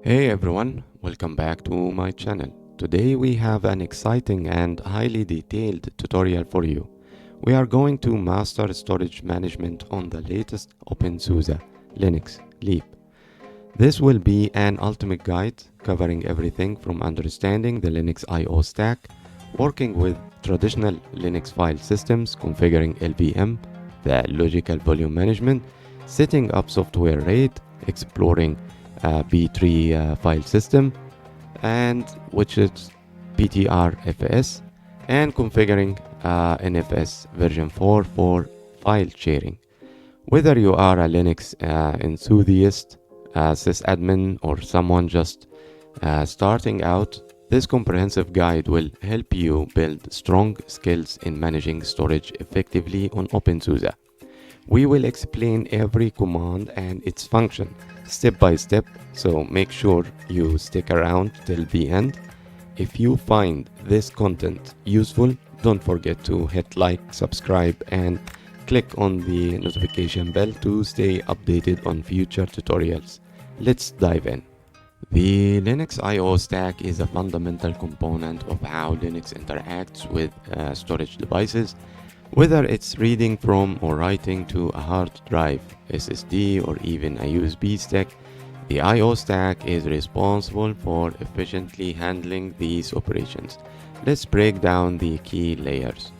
Hey everyone, welcome back to my channel. Today we have an exciting and highly detailed tutorial for you. We are going to master storage management on the latest openSUSE Linux Leap. This will be an ultimate guide covering everything from understanding the Linux I/O stack, working with traditional Linux file systems, configuring LVM, the logical volume management, setting up software RAID, exploring B3 file system, and which is BtrFS, and configuring NFS version 4 for file sharing. Whether you are a Linux enthusiast, sysadmin, or someone just starting out, this comprehensive guide will help you build strong skills in managing storage effectively on openSUSE. We will explain every command and its function step by step, so make sure you stick around till the end. If you find this content useful, don't forget to hit like, subscribe, and click on the notification bell to stay updated on future tutorials. Let's dive in. The Linux I/O stack is a fundamental component of how Linux interacts with storage devices. Whether it's reading from or writing to a hard drive, SSD, or even a USB stick, the I/O stack is responsible for efficiently handling these operations. Let's break down the key layers.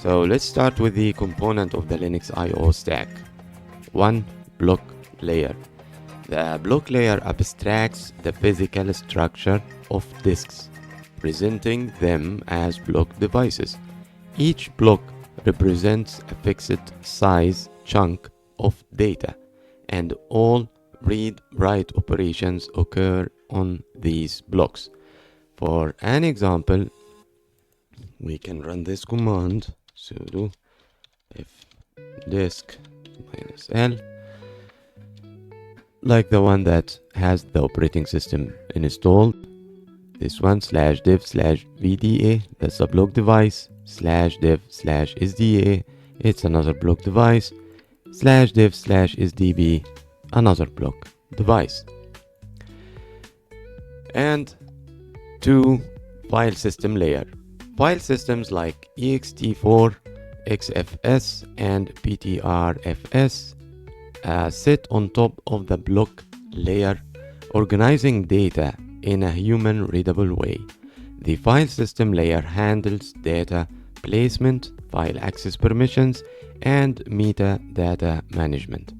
So let's start with the component of the Linux I/O stack. 1. Block layer. The block layer abstracts the physical structure of disks, presenting them as block devices. Each block represents a fixed size chunk of data, and all read-write operations occur on these blocks. For an example, we can run this command sudo fdisk -l, like the one that has the operating system installed. This one /dev/vda, that's a block device, /dev/sda, it's another block device, /dev/sdb, another block device. And 2. File system layer. File systems like ext4, xfs, and BtrFS sit on top of the block layer, organizing data in a human readable way. The file system layer handles data placement, file access permissions, and metadata management.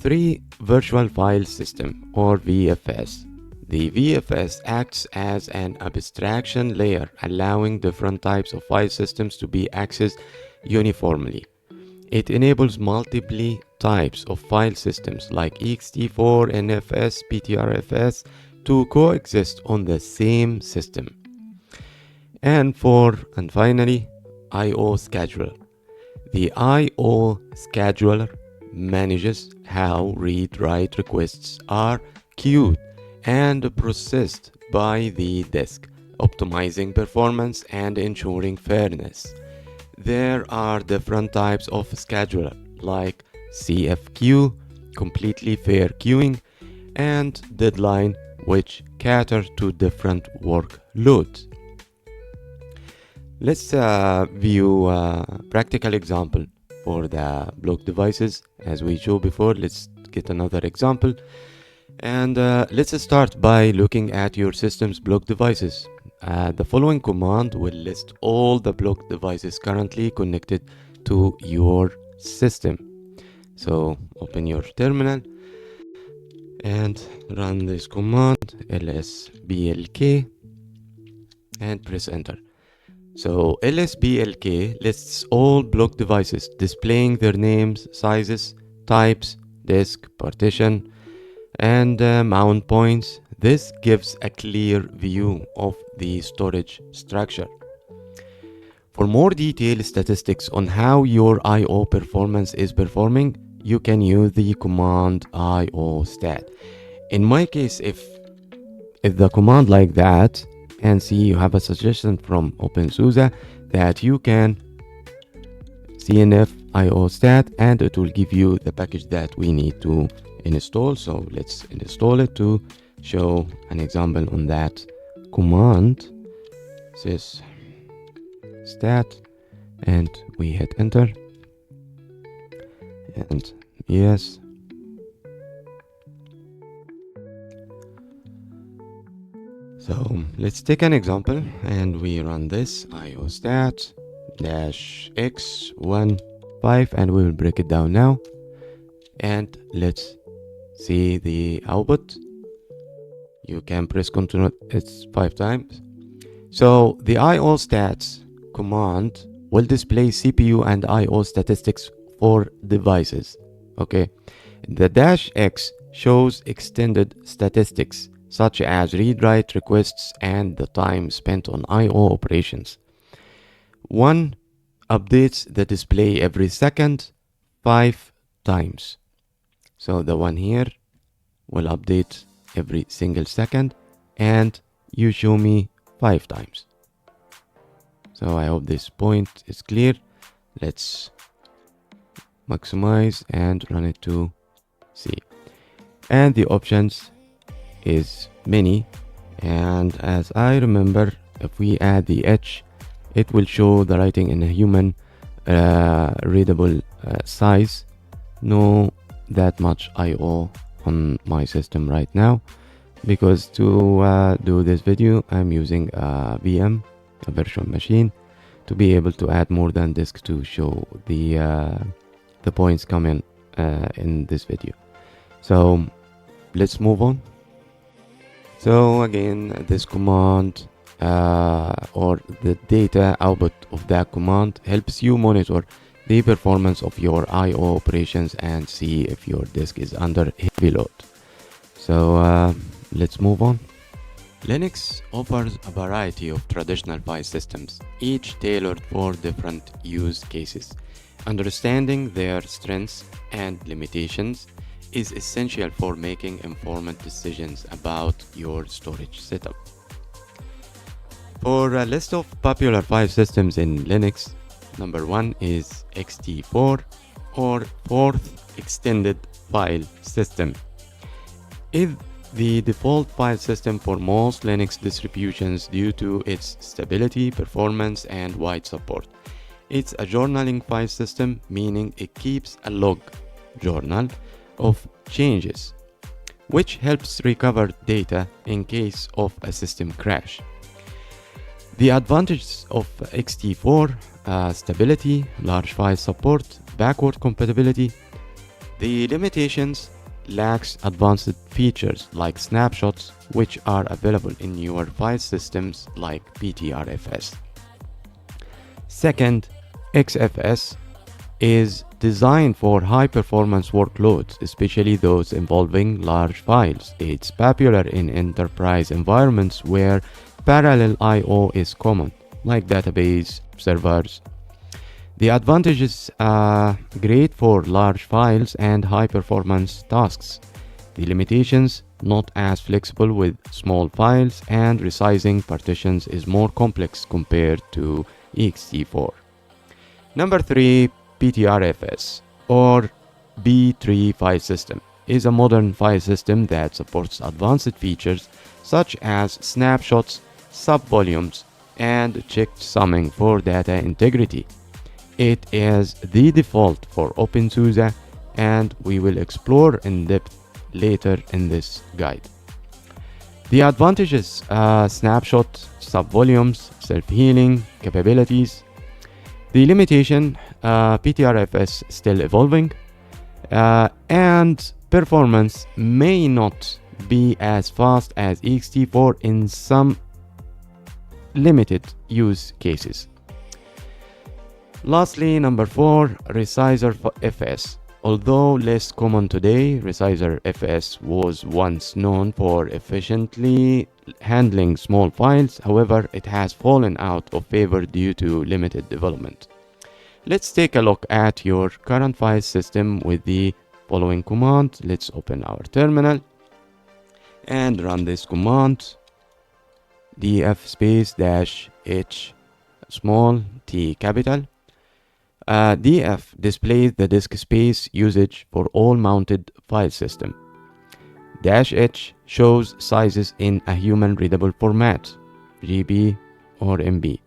3. Virtual file system, or VFS. The VFS acts as an abstraction layer, allowing different types of file systems to be accessed uniformly. It enables multiple types of file systems like ext4, NFS, BtrFS to coexist on the same system. And 4. And finally, I/O scheduler. The I/O scheduler manages how read-write requests are queued and processed by the disk, optimizing performance and ensuring fairness. There are different types of scheduler like CFQ, completely fair queuing, and deadline, which cater to different workloads. Let's view a practical example for the block devices. As we showed before, let's get another example. And let's start by looking at your system's block devices. The following command will list all the block devices currently connected to your system. So open your terminal and run this command lsblk and press enter. So lsblk lists all block devices, displaying their names, sizes, types, disk, partition, and mount points. This gives a clear view of the storage structure. For more detailed statistics on how your I/O performance is performing, you can use the command IOStat. In my case, if the command like that, and see you have a suggestion from openSUSE that you can cnf iostat, and it will give you the package that we need to install. So let's install it to show an example on that command. Sys stat, and we hit enter, and yes. So let's take an example and we run this iostat -x15, and we will break it down now, and let's see the output. You can press Ctrl it's 5 times. So the iostats command will display CPU and IO statistics for devices. Okay, the -x shows extended statistics such as read-write requests and the time spent on IO operations. 1 updates the display every second 5 times. So the one here will update every single second, and you show me 5 times. So I hope this point is clear. Let's maximize and run it to see. And the options is many, and as I remember, if we add the H, it will show the writing in a human readable size. No that much IO on my system right now, because to do this video I'm using a VM, a virtual machine, to be able to add more than disk to show the points coming in this video. So let's move on. So again, this command or the data output of that command helps you monitor the performance of your IO operations and see if your disk is under heavy load. So let's move on. Linux offers a variety of traditional file systems, each tailored for different use cases. Understanding their strengths and limitations is essential for making informed decisions about your storage setup. For a list of popular file systems in Linux, number 1 is ext4, or Fourth Extended File System. It's the default file system for most Linux distributions due to its stability, performance, and wide support. It's a journaling file system, meaning it keeps a log journal of changes, which helps recover data in case of a system crash. The advantages of ext4: stability, large file support, backward compatibility. The limitations: lacks advanced features like snapshots, which are available in newer file systems like BtrFS. Second, XFS is designed for high-performance workloads, especially those involving large files. It's popular in enterprise environments where parallel I/O is common, like database servers. The advantages are great for large files and high-performance tasks. The limitations: not as flexible with small files, and resizing partitions is more complex compared to ext4. Number 3, BtrFS, or B3 file system, is a modern file system that supports advanced features such as snapshots, subvolumes, and checked summing for data integrity. It is the default for openSUSE, and we will explore in depth later in this guide. The advantages: snapshot, subvolumes, self-healing capabilities. The limitation: BtrFS still evolving, and performance may not be as fast as ext4 in some limited use cases. Lastly, number 4, resizerFS. Although less common today, resizerFS was once known for efficiently handling small files. However, it has fallen out of favor due to limited development. Let's take a look at your current file system with the following command. Let's open our terminal and run this command: df space -h small t capital. df displays the disk space usage for all mounted file system. -H shows sizes in a human readable format, GB or MB.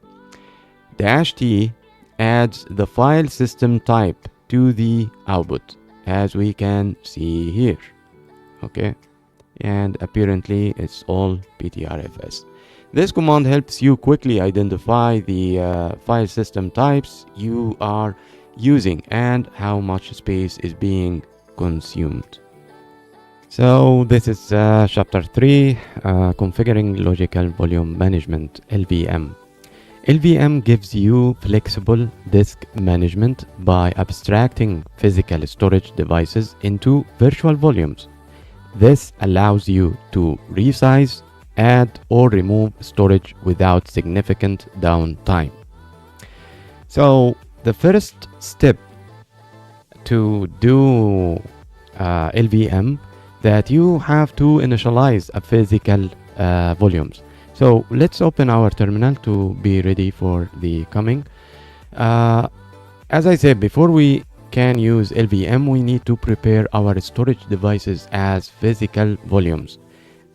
-T adds the file system type to the output, as we can see here. Okay, and apparently it's all BtrFS. This command helps you quickly identify the file system types you are using and how much space is being consumed. So this is chapter 3, configuring logical volume management, LVM. LVM gives you flexible disk management by abstracting physical storage devices into virtual volumes. This allows you to resize, add, or remove storage without significant downtime. So the first step to do LVM, that you have to initialize a physical volumes. So let's open our terminal to be ready for the coming. As I said, before we can use LVM, we need to prepare our storage devices as physical volumes.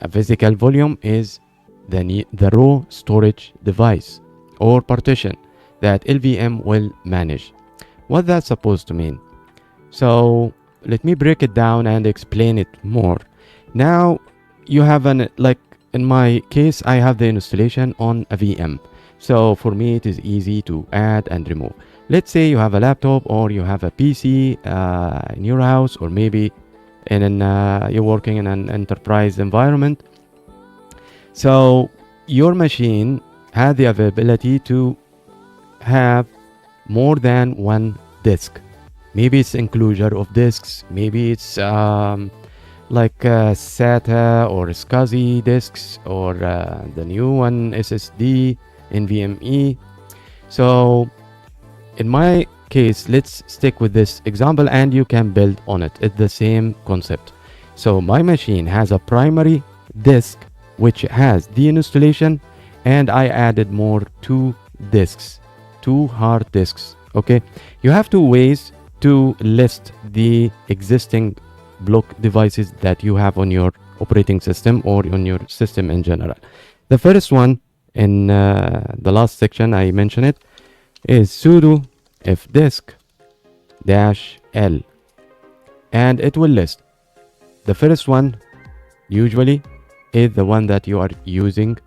A physical volume is the raw storage device or partition that LVM will manage. What that's supposed to mean? So let me break it down and explain it more. Now you have in my case, I have the installation on a VM. So for me, it is easy to add and remove. Let's say you have a laptop or you have a PC in your house, or maybe you're working in an enterprise environment. So your machine has the availability to have more than one disk. Maybe it's enclosure of disks, maybe it's like SATA or SCSI disks, or the new one SSD, NVMe. So in my case, let's stick with this example and you can build on it. It's the same concept. So my machine has a primary disk which has the installation, and I added more two hard disks. Okay, you have two ways to list the existing block devices that you have on your operating system or on your system in general. The first one, in the last section I mentioned it, is sudo fdisk-l, and it will list. The first one usually is the one that you are using,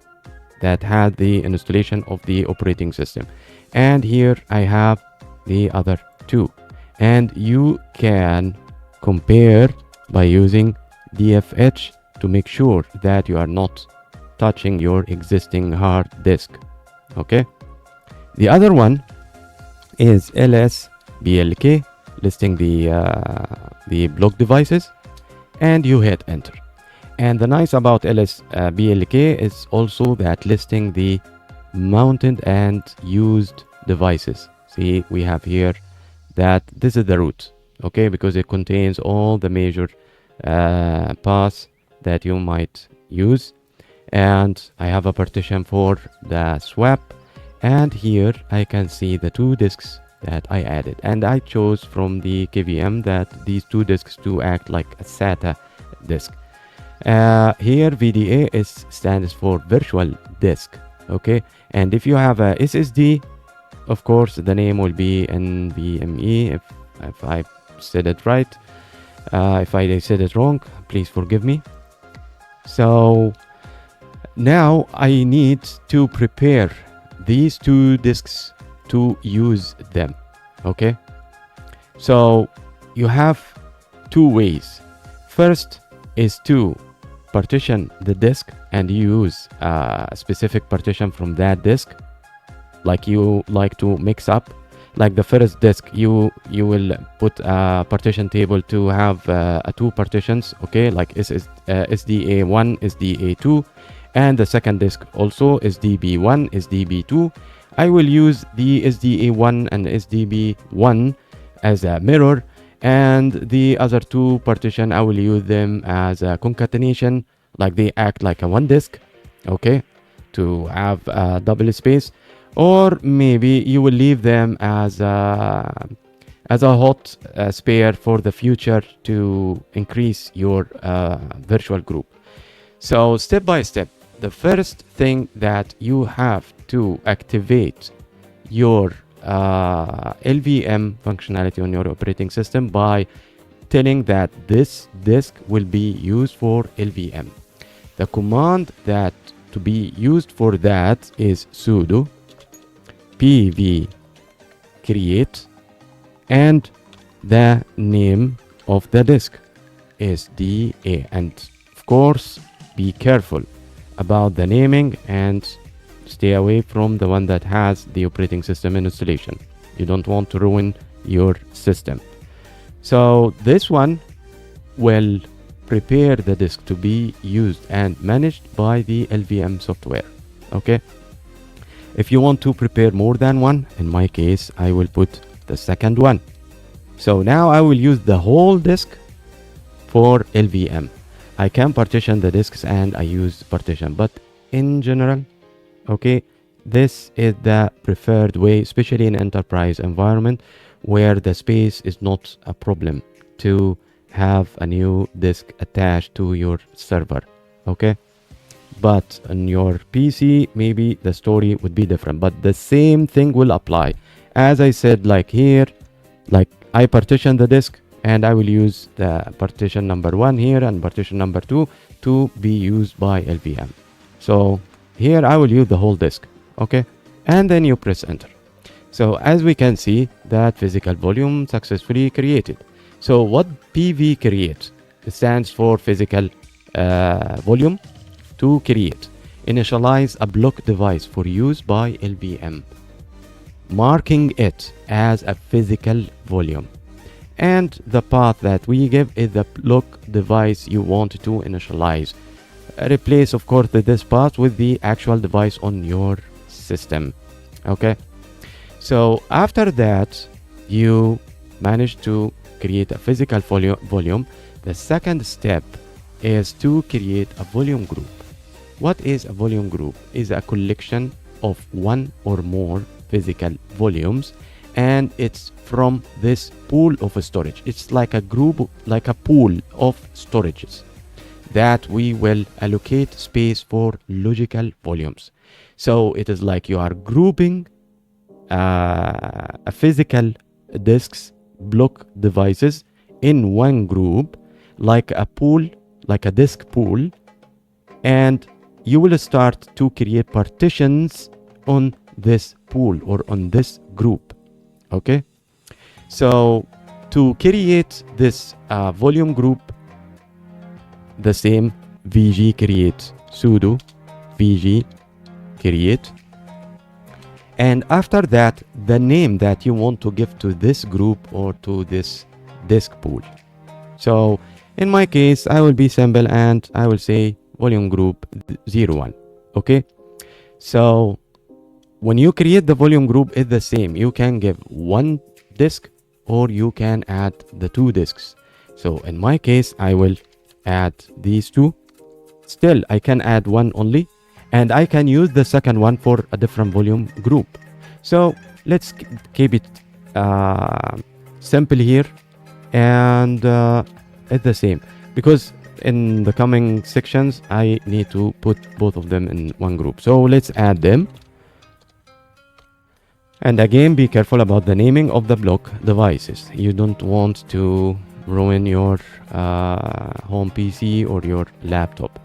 that had the installation of the operating system, and here I have the other two, and you can compare by using dfh to make sure that you are not touching your existing hard disk. Okay, the other one is lsblk, listing the block devices, and you hit enter. And the nice about lsblk is also that listing the mounted and used devices. See, we have here that this is the root, okay, because it contains all the major paths that you might use. And I have a partition for the swap, and here I can see the two disks that I added, and I chose from the KVM that these two disks to act like a SATA disk. Here VDA stands for virtual disk. Okay, and if you have a SSD, of course the name will be NVMe, if I said it right. If I said it wrong, please forgive me. So now I need to prepare these two disks to use them. Okay, so you have two ways. First is to partition the disk and use a specific partition from that disk, like you like to mix up. Like the first disk, you will put a partition table to have two partitions, okay, like SDA1, SDA2, and the second disk also SDB1, SDB2. I will use the SDA1 and SDB1 as a mirror, and the other two partition I will use them as a concatenation, like they act like a one disk, okay, to have double space. or maybe you will leave them as a hot spare for the future to increase your virtual group. So step by step, the first thing that you have to activate your LVM functionality on your operating system by telling that this disk will be used for LVM. The command that to be used for that is sudo pv create and the name of the disk is DA, and of course be careful about the naming and stay away from the one that has the operating system installation. You don't want to ruin your system. So this one will prepare the disk to be used and managed by the LVM software. Okay, if you want to prepare more than one, in my case I will put the second one. So now I will use the whole disk for LVM. I can partition the disks and I use partition, but in general, okay, this is the preferred way, especially in enterprise environment where the space is not a problem to have a new disk attached to your server. Okay, but on your PC maybe the story would be different, but the same thing will apply. As I said, like here, like I partition the disk and I will use the partition number 1 here and partition number 2 to be used by LVM. So here I will use the whole disk. Okay, and then you press enter. So as we can see, that physical volume successfully created. So what PV create? It stands for physical volume. To create, initialize a block device for use by LVM, marking it as a physical volume. And the path that we give is the block device you want to initialize. Replace, of course, this path with the actual device on your system. Okay, so after that you manage to create a physical volume. The second step is to create a volume group. What is a volume group? Is a collection of one or more physical volumes, and it's from this pool of storage. It's like a group, like a pool of storages that we will allocate space for logical volumes. So it is like you are grouping a physical disks, block devices in one group, like a pool, like a disk pool, and you will start to create partitions on this pool or on this group. Okay, so to create this volume group, the same vg create, sudo vg create, and after that the name that you want to give to this group or to this disk pool. So in my case I will be simple and I will say volume group 01. Okay, so when you create the volume group, it's the same. You can give one disk or you can add the 2 disks. So in my case I will add these 2. Still I can add one only, and I can use the second one for a different volume group. So let's keep it simple here, and it's the same, because in the coming sections I need to put both of them in one group. So let's add them, and again be careful about the naming of the block devices. You don't want to ruin your home PC or your laptop.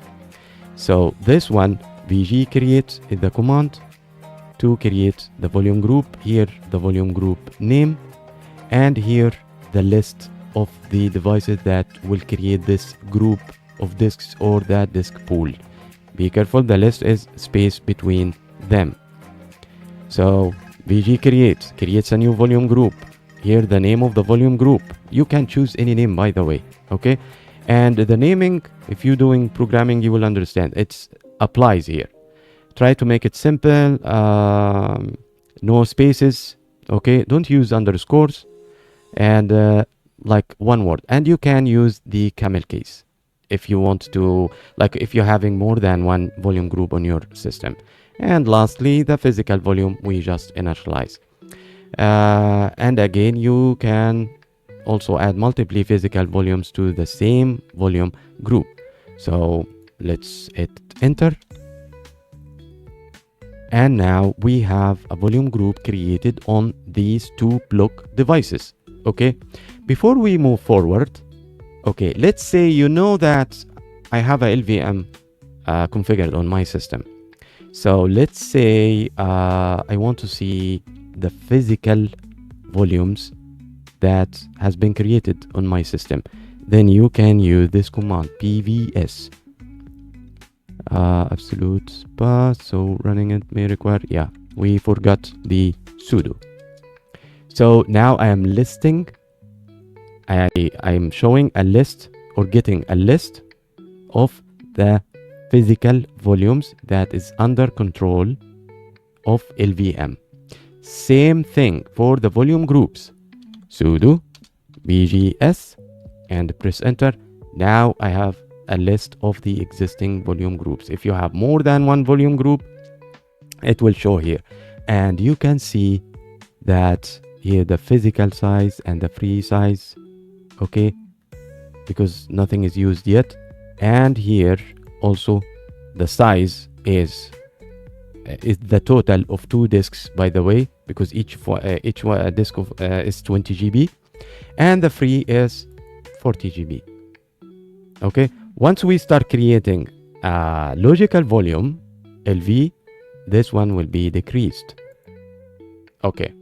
So this one vg create is the command to create the volume group. Here the volume group name, and here the list of the devices that will create this group of disks or that disk pool. Be careful, the list is space between them. So vg creates a new volume group. Here the name of the volume group, you can choose any name, by the way. Okay, and the naming, if you're doing programming, you will understand it applies here. Try to make it simple, no spaces. Okay, don't use underscores, and like one word. And you can use the camel case if you want to, like if you're having more than one volume group on your system. And lastly, the physical volume we just initialize. And again, you can also add multiple physical volumes to the same volume group. So let's hit enter. And now we have a volume group created on these two block devices. Okay, before we move forward, okay, let's say you know that I have a LVM configured on my system. So let's say I want to see the physical volumes that has been created on my system. Then you can use this command pvs absolute path. So running it may require, yeah, we forgot the sudo. So now I am listing, I'm showing a list or getting a list of the physical volumes that is under control of LVM. Same thing for the volume groups. Sudo bgs and press enter. Now I have a list of the existing volume groups. If you have more than one volume group, it will show here. And you can see that here the physical size and the free size, okay, because nothing is used yet. And here also the size is the total of 2 disks, by the way, because each disk of, is 20 GB and the free is 40 GB. Okay, once we start creating a logical volume LV, this one will be decreased. Okay,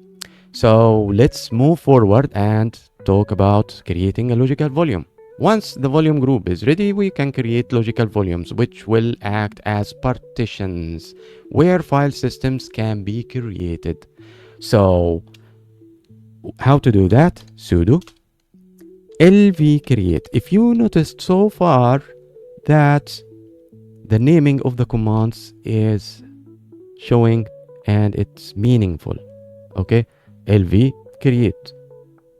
so let's move forward and talk about creating a logical volume. Once the volume group is ready, we can create logical volumes, which will act as partitions where file systems can be created. So how to do that? Sudo lv create. If you noticed so far that the naming of the commands is showing and it's meaningful. Okay, lv create,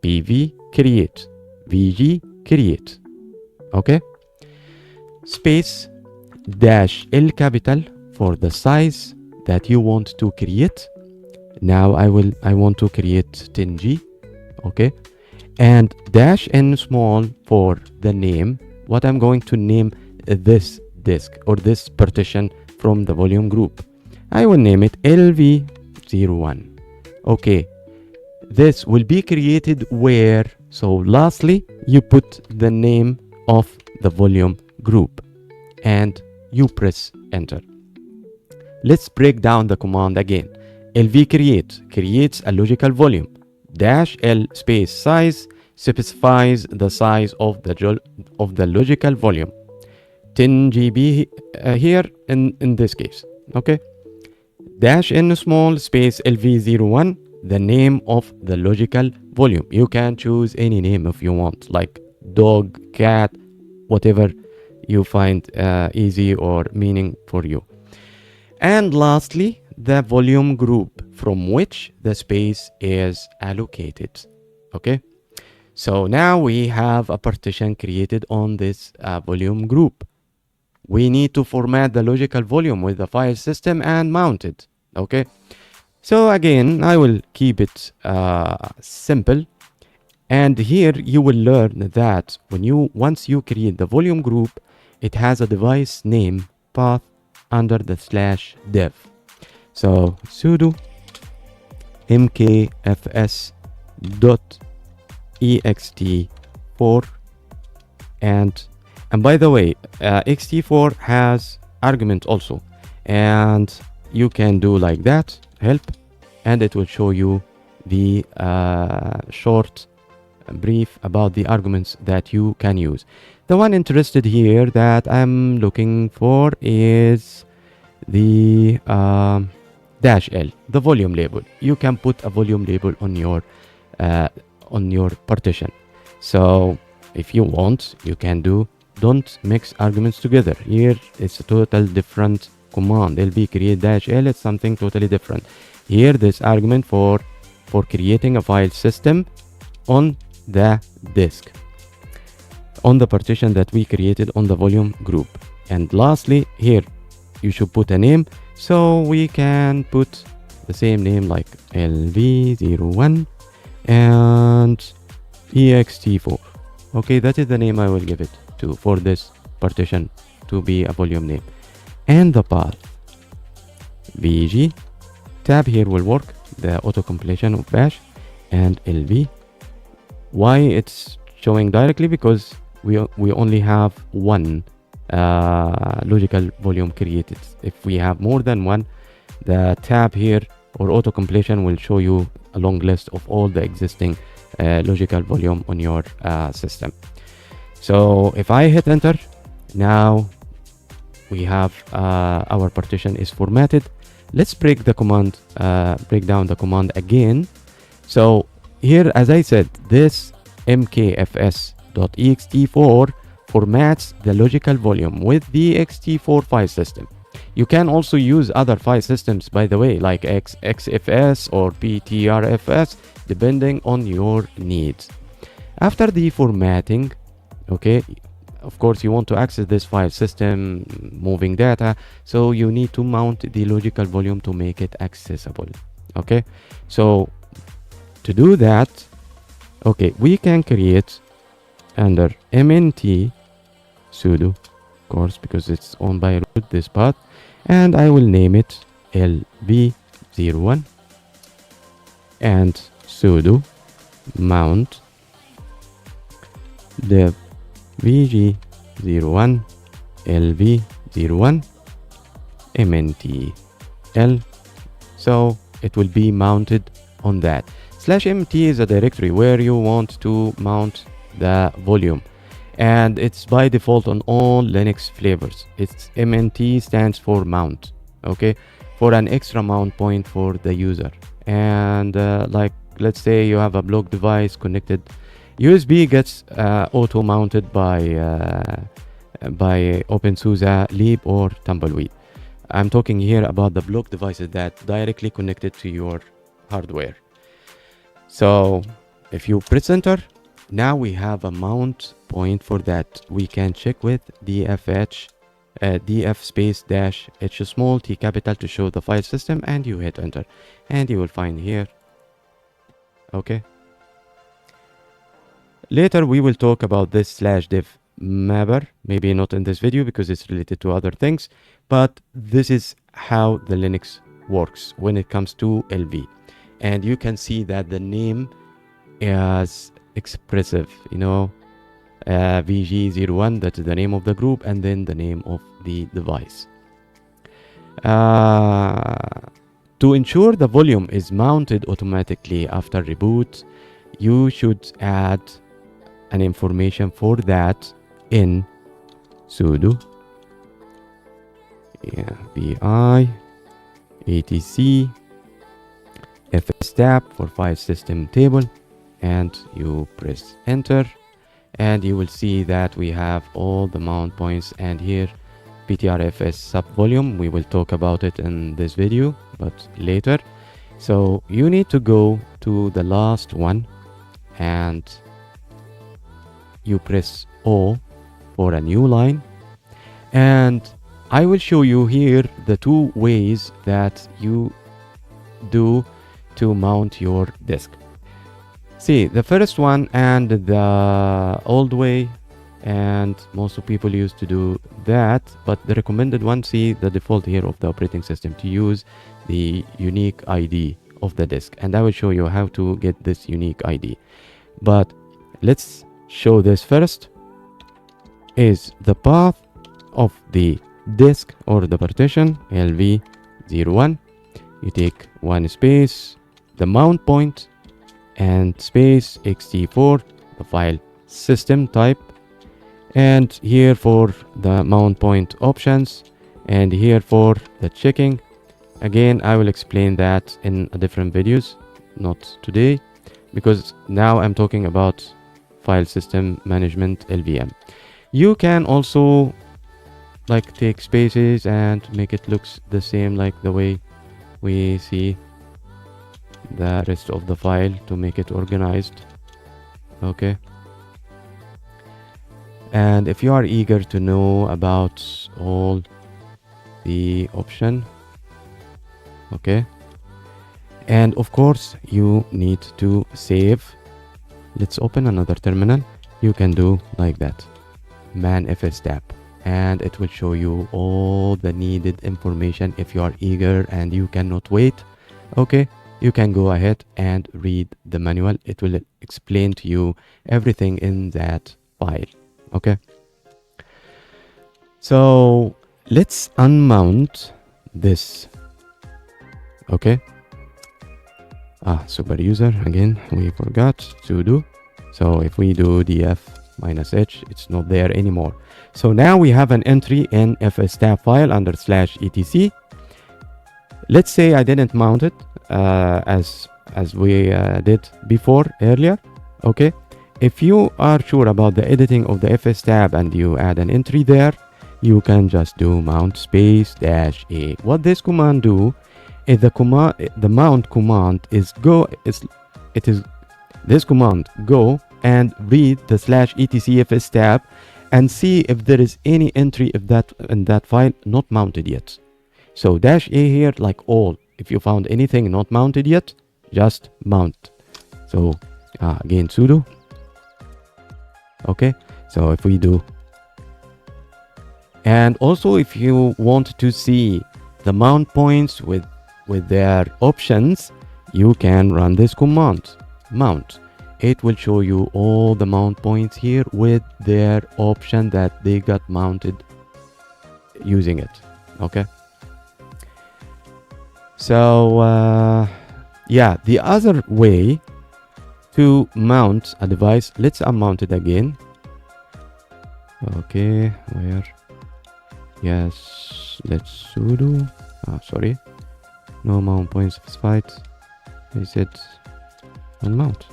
pv create, vg create. Okay, space dash L capital for the size that you want to create. Now I want to create 10G. Okay, and dash N small for the name, what I'm going to name this disk or this partition from the volume group. I will name it LV01. Okay, this will be created where? So lastly, you put the name of the volume group and you press enter. Let's break down the command again. LV create creates a logical volume. Dash L space size specifies the size of the logical volume. 10 GB here in this case. Okay. Dash N small space LV01, the name of the logical volume. You can choose any name if you want, like dog, cat, whatever you find easy or meaning for you. And lastly, the volume group from which the space is allocated. Okay, so now we have a partition created on this volume group. We need to format the logical volume with the file system and mount it. Okay, so again, I will keep it simple. And here you will learn that once you create the volume group, it has a device name path under the /dev. So sudo mkfs.ext4 and by the way, ext4 has argument also, and you can do like that, help, and it will show you the short brief about the arguments that you can use. The one interested here that I'm looking for is the dash L, the volume label. You can put a volume label on your partition. So if you want, you can do. Don't mix arguments together. Here it's a total different command. LB create dash L, it's something totally different. Here this argument for creating a file system on the disk, on the partition that we created on the volume group. And lastly, here you should put a name. So we can put the same name like LV01 and ext4. Okay, that is the name I will give it to for this partition to be a volume name. And the path VG tab here will work, the auto completion of bash, and LV. Why it's showing directly? Because we only have one logical volume created. If we have more than one, the tab here or auto completion will show you a long list of all the existing logical volume on your system. So if I hit enter, now we have our partition is formatted. Let's break the command, break down the command again. So here, as I said, this mkfs.ext4 formats the logical volume with the ext4 file system. You can also use other file systems, by the way, like xfs or BtrFS, depending on your needs. After the formatting, okay, of course, you want to access this file system, moving data, so you need to mount the logical volume to make it accessible. Okay, so to do that, okay, we can create under mnt sudo, of course, because it's owned by root, this path, and I will name it lv01 and sudo mount dev vg01 lv01 mntl, so it will be mounted on that. /mt is a directory where you want to mount the volume, and it's by default on all Linux flavors. It's mnt stands for mount, okay, for an extra mount point for the user. And like, let's say you have a block device connected, USB gets auto mounted by openSUSE, Leap, or Tumbleweed. I'm talking here about the block devices that directly connected to your hardware. So if you press enter, now we have a mount point for that. We can check with df space dash h small t capital to show the file system, and you hit enter, and you will find here. Okay. Later we will talk about this /dev mapper, maybe not in this video because it's related to other things, but this is how the Linux works when it comes to LV. And you can see that the name is expressive, you know, VG01, that is the name of the group, and then the name of the device. To ensure the volume is mounted automatically after reboot, you should add an information for that in sudo bi etc fs tab for file system table, and you press enter, and you will see that we have all the mount points, and here BtrFS sub volume. We will talk about it in this video, but later. So you need to go to the last one, and you press O for a new line, and I will show you here the two ways that you do to mount your disk. See, the first one and the old way, and most of people used to do that, but the recommended one, see the default here of the operating system, to use the unique ID of the disk, and I will show you how to get this unique ID. But let's show this first. Is the path of the disk or the partition LV01. You take one space, the mount point, and space ext4, the file system type, and here for the mount point options, and here for the checking. Again, I will explain that in a different videos, not today, because now I'm talking about file system management LVM. You can also like take spaces and make it looks the same like the way we see the rest of the file to make it organized. Okay. And if you are eager to know about all the option. Okay, and of course you need to save. Let's open another terminal. You can do like that, man fs tab, and it will show you all the needed information. If you are eager and you cannot wait, okay, you can go ahead and read the manual. It will explain to you everything in that file. Okay, so let's unmount this. Okay, super user again, we forgot to do. So if we do df -h, it's not there anymore. So now we have an entry in fs tab file under /etc. Let's say I didn't mount it as we did before earlier. Okay, if you are sure about the editing of the fs tab and you add an entry there, you can just do mount space -a. What this command do is the mount command is this command go and read the /etc fs tab and see if there is any entry of that in that file not mounted yet. So -a here, like all, if you found anything not mounted yet, just mount. So again sudo. Okay, so if we do, and also if you want to see the mount points with their options, you can run this command mount. It will show you all the mount points here with their option that they got mounted using it. Okay, so yeah, the other way to mount a device, let's unmount it again. Okay, where? Yes, let's sudo. Sorry, no mount points specified. I said unmount.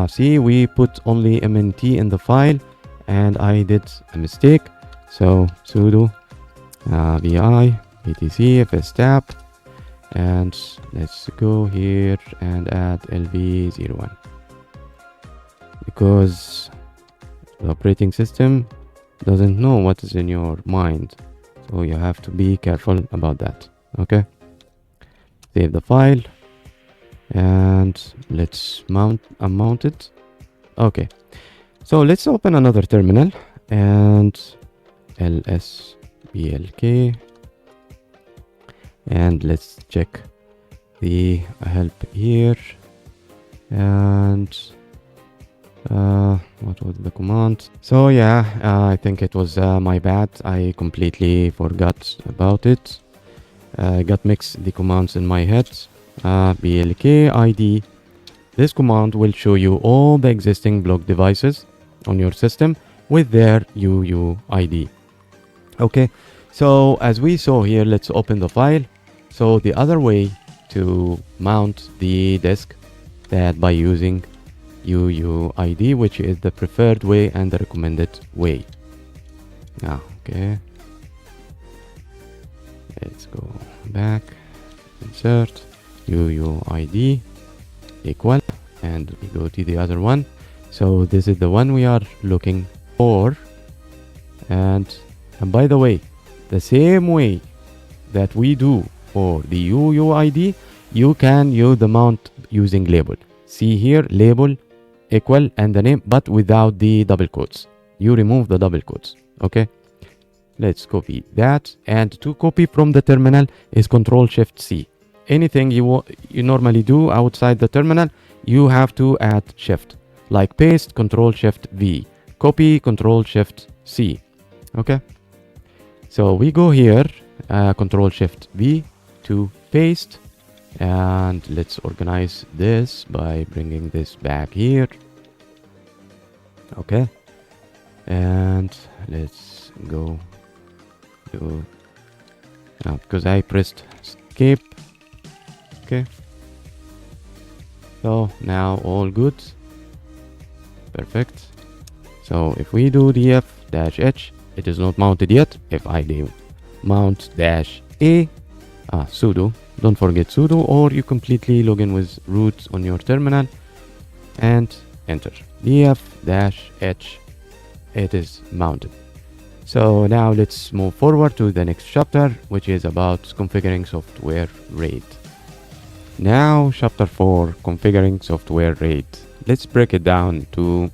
See, we put only mnt in the file and I did a mistake. So sudo vi etc fs tab, and let's go here and add lv01, because the operating system doesn't know what is in your mind, so you have to be careful about that. Okay, save the file and let's unmount it. Okay, so let's open another terminal and lsblk, and let's check the help here. And what was the command? So yeah, I think it was my bad. I completely forgot about it. Got mixed the commands in my head. blk id. This command will show you all the existing block devices on your system with their UUID. Okay, so as we saw here, let's open the file. So the other way to mount the disk, that by using UUID, which is the preferred way and the recommended way. Okay, let's go back, insert UUID equal, and we go to the other one. So this is the one we are looking for. And by the way, the same way that we do for the UUID, you can use the mount using label. See here, label equal and the name, but without the double quotes. You remove the double quotes. Okay, let's copy that, and to copy from the terminal is Ctrl+Shift+C. Anything you normally do outside the terminal, you have to add shift, like paste, Ctrl+Shift+V, copy, Ctrl+Shift+C. Okay, so we go here, Ctrl+Shift+V to paste, and let's organize this by bringing this back here. Okay, and let's go to because I pressed escape. Okay, so now all good, perfect. So if we do df-h, it is not mounted yet. If I do mount -a, sudo, don't forget sudo, or you completely log in with root on your terminal and enter df-h, it is mounted. So now let's move forward to the next chapter, which is about configuring software RAID. Now, chapter 4, configuring software RAID. Let's break it down to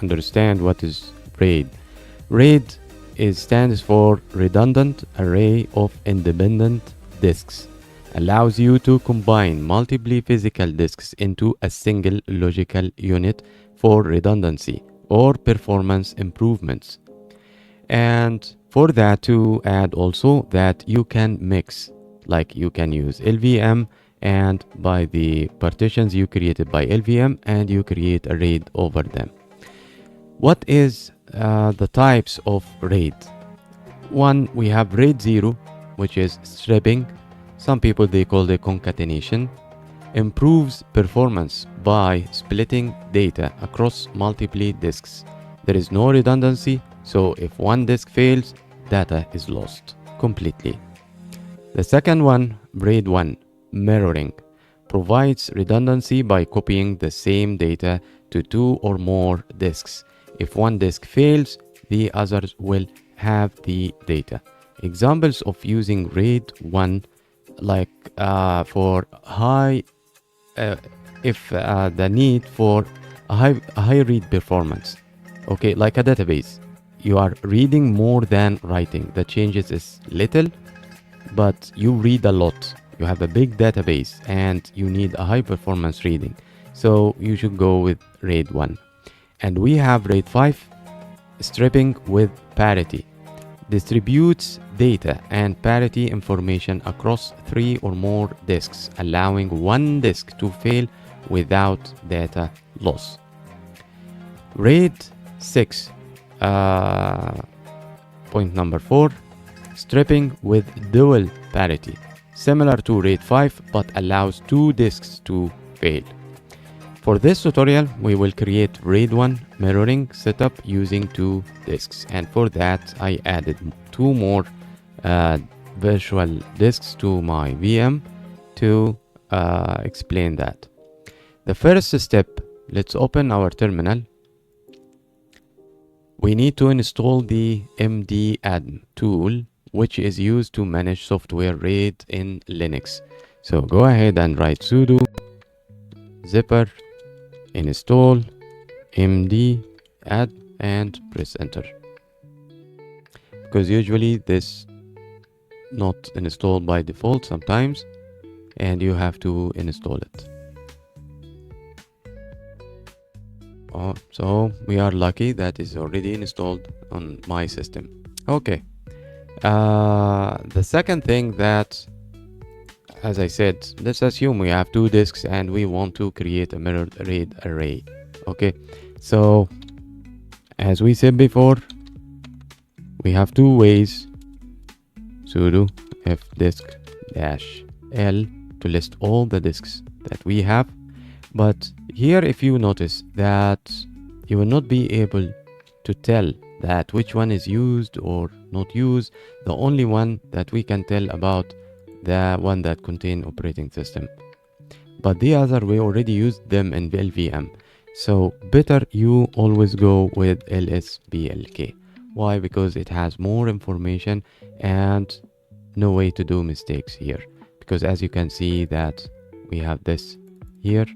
understand what is RAID. RAID stands for Redundant Array of Independent Disks. Allows you to combine multiple physical disks into a single logical unit for redundancy or performance improvements. And for that, to add also that you can mix, like you can use LVM, and by the partitions you created by LVM, and you create a RAID over them. What is the types of RAID? One, we have RAID 0, which is stripping. Some people, they call it concatenation. Improves performance by splitting data across multiple disks. There is no redundancy, so if one disk fails, data is lost completely. The second one, RAID 1, mirroring, provides redundancy by copying the same data to 2 or more disks. If one disk fails, the others will have the data. Examples of using RAID 1, like for high, if the need for a high read performance, okay, like a database. You are reading more than writing. The changes is little, but you read a lot. You have a big database and you need a high performance reading. So you should go with RAID 1. And we have RAID 5, stripping with parity. Distributes data and parity information across 3 or more disks, allowing one disk to fail without data loss. RAID 6, point number 4, stripping with dual parity, similar to RAID 5 but allows 2 disks to fail. For this tutorial, we will create RAID 1 mirroring setup using 2 disks, and for that I added 2 more virtual disks to my VM to explain that. The first step, let's open our terminal. We need to install the mdadm tool, which is used to manage software RAID in Linux. So go ahead and write sudo zipper install mdadm and press enter, because usually this not installed by default sometimes and you have to install it. So we are lucky that is already installed on my system. Okay, the second thing, that as I said, let's assume we have 2 disks and we want to create a mirrored RAID array. Okay, so as we said before, we have 2 ways. Sudo fdisk-l to list all the disks that we have. But here, if you notice that you will not be able to tell that which one is used or not used. The only one that we can tell about the one that contain operating system, but the other we already used them in LVM. So better you always go with lsblk. Why? Because it has more information and no way to do mistakes here, because as you can see that we have this here.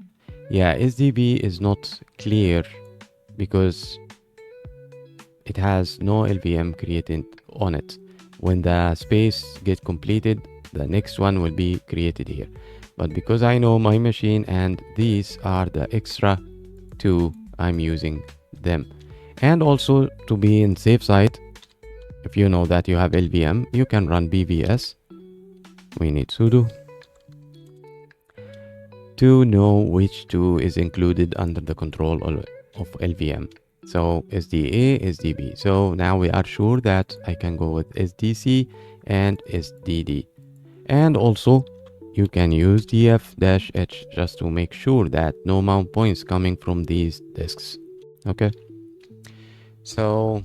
Yeah, SDB is not clear because it has no LVM created on it. When the space get completed, the next one will be created here. But because I know my machine and these are the extra 2, I'm using them. And also to be in safe side, if you know that you have LVM, you can run BVS. We need sudo to know which 2 is included under the control of LVM. So SDA, SDB. So now we are sure that I can go with SDC and SDD. And also you can use df-h just to make sure that no mount points coming from these disks. Okay. So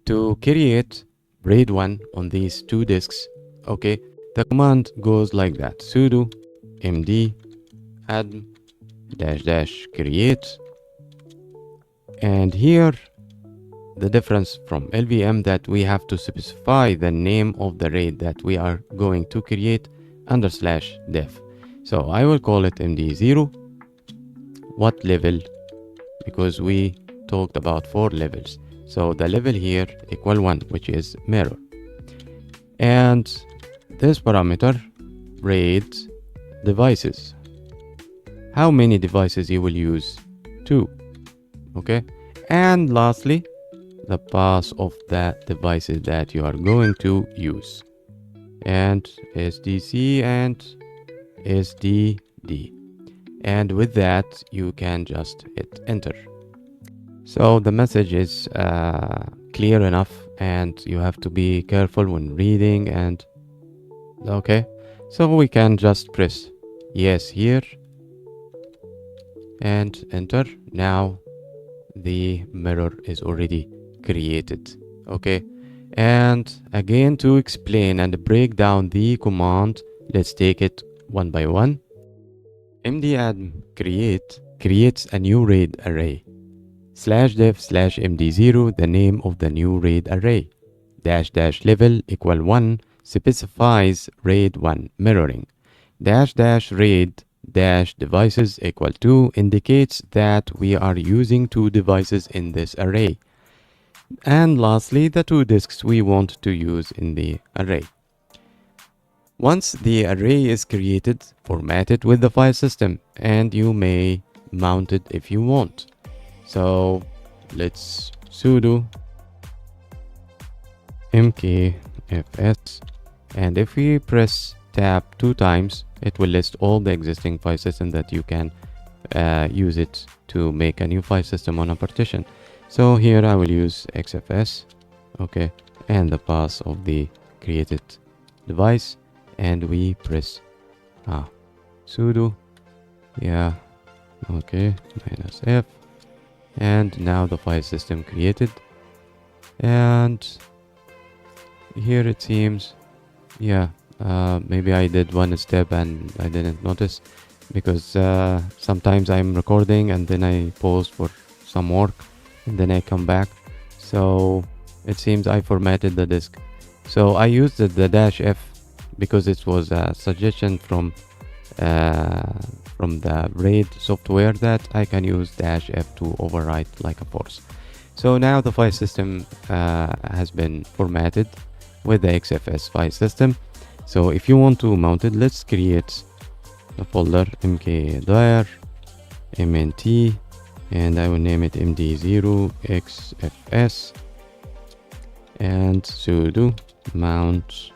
to create RAID 1 on these 2 disks, okay, the command goes like that: sudo md adm --create, and here the difference from LVM that we have to specify the name of the RAID that we are going to create under /def. So I will call it MD0. What level? Because we talked about 4 levels. So the level here equal 1, which is mirror. And this parameter, RAID devices. How many devices you will use? 2. Okay. And lastly, the path of the devices that you are going to use. And SDC and SDD. And with that, you can just hit enter. So the message is clear enough, and you have to be careful when reading. And okay, so we can just press yes here and enter. Now the mirror is already created. Okay, and again, to explain and break down the command, let's take it one by one. mdadm creates a new RAID array. /def/md0, the name of the new RAID array. --level equal 1 specifies RAID 1 mirroring. --RAID -devices equal 2 indicates that we are using 2 devices in this array. And lastly, the 2 disks we want to use in the array. Once the array is created, format it with the file system, and you may mount it if you want. So let's sudo mkfs, and if we press tab 2 times, it will list all the existing file system that you can use it to make a new file system on a partition. So here I will use xfs, okay, and the path of the created device, and we press sudo, yeah, okay, -f, and now the file system created. And here it seems, yeah, maybe I did one step and I didn't notice, because sometimes I'm recording and then I pause for some work and then I come back. So it seems I formatted the disk. So I used the -f because it was a suggestion from the RAID software that I can use -f to overwrite like a force. So now the file system has been formatted with the xfs file system. So if you want to mount it, let's create a folder mkdir mnt, and I will name it md0 xfs, and sudo mount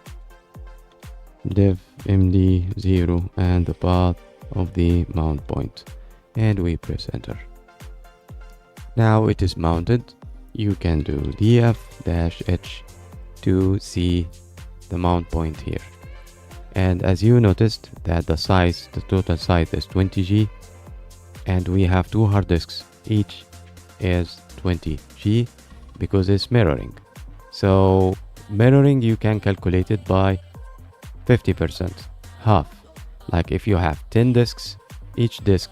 dev md0 and the path of the mount point, and we press enter. Now it is mounted. You can do df-h to see the mount point here. And as you noticed that the total size is 20G, and we have 2 hard disks, each is 20G because it's mirroring. So mirroring, you can calculate it by 50%, half. Like if you have 10 disks, each disk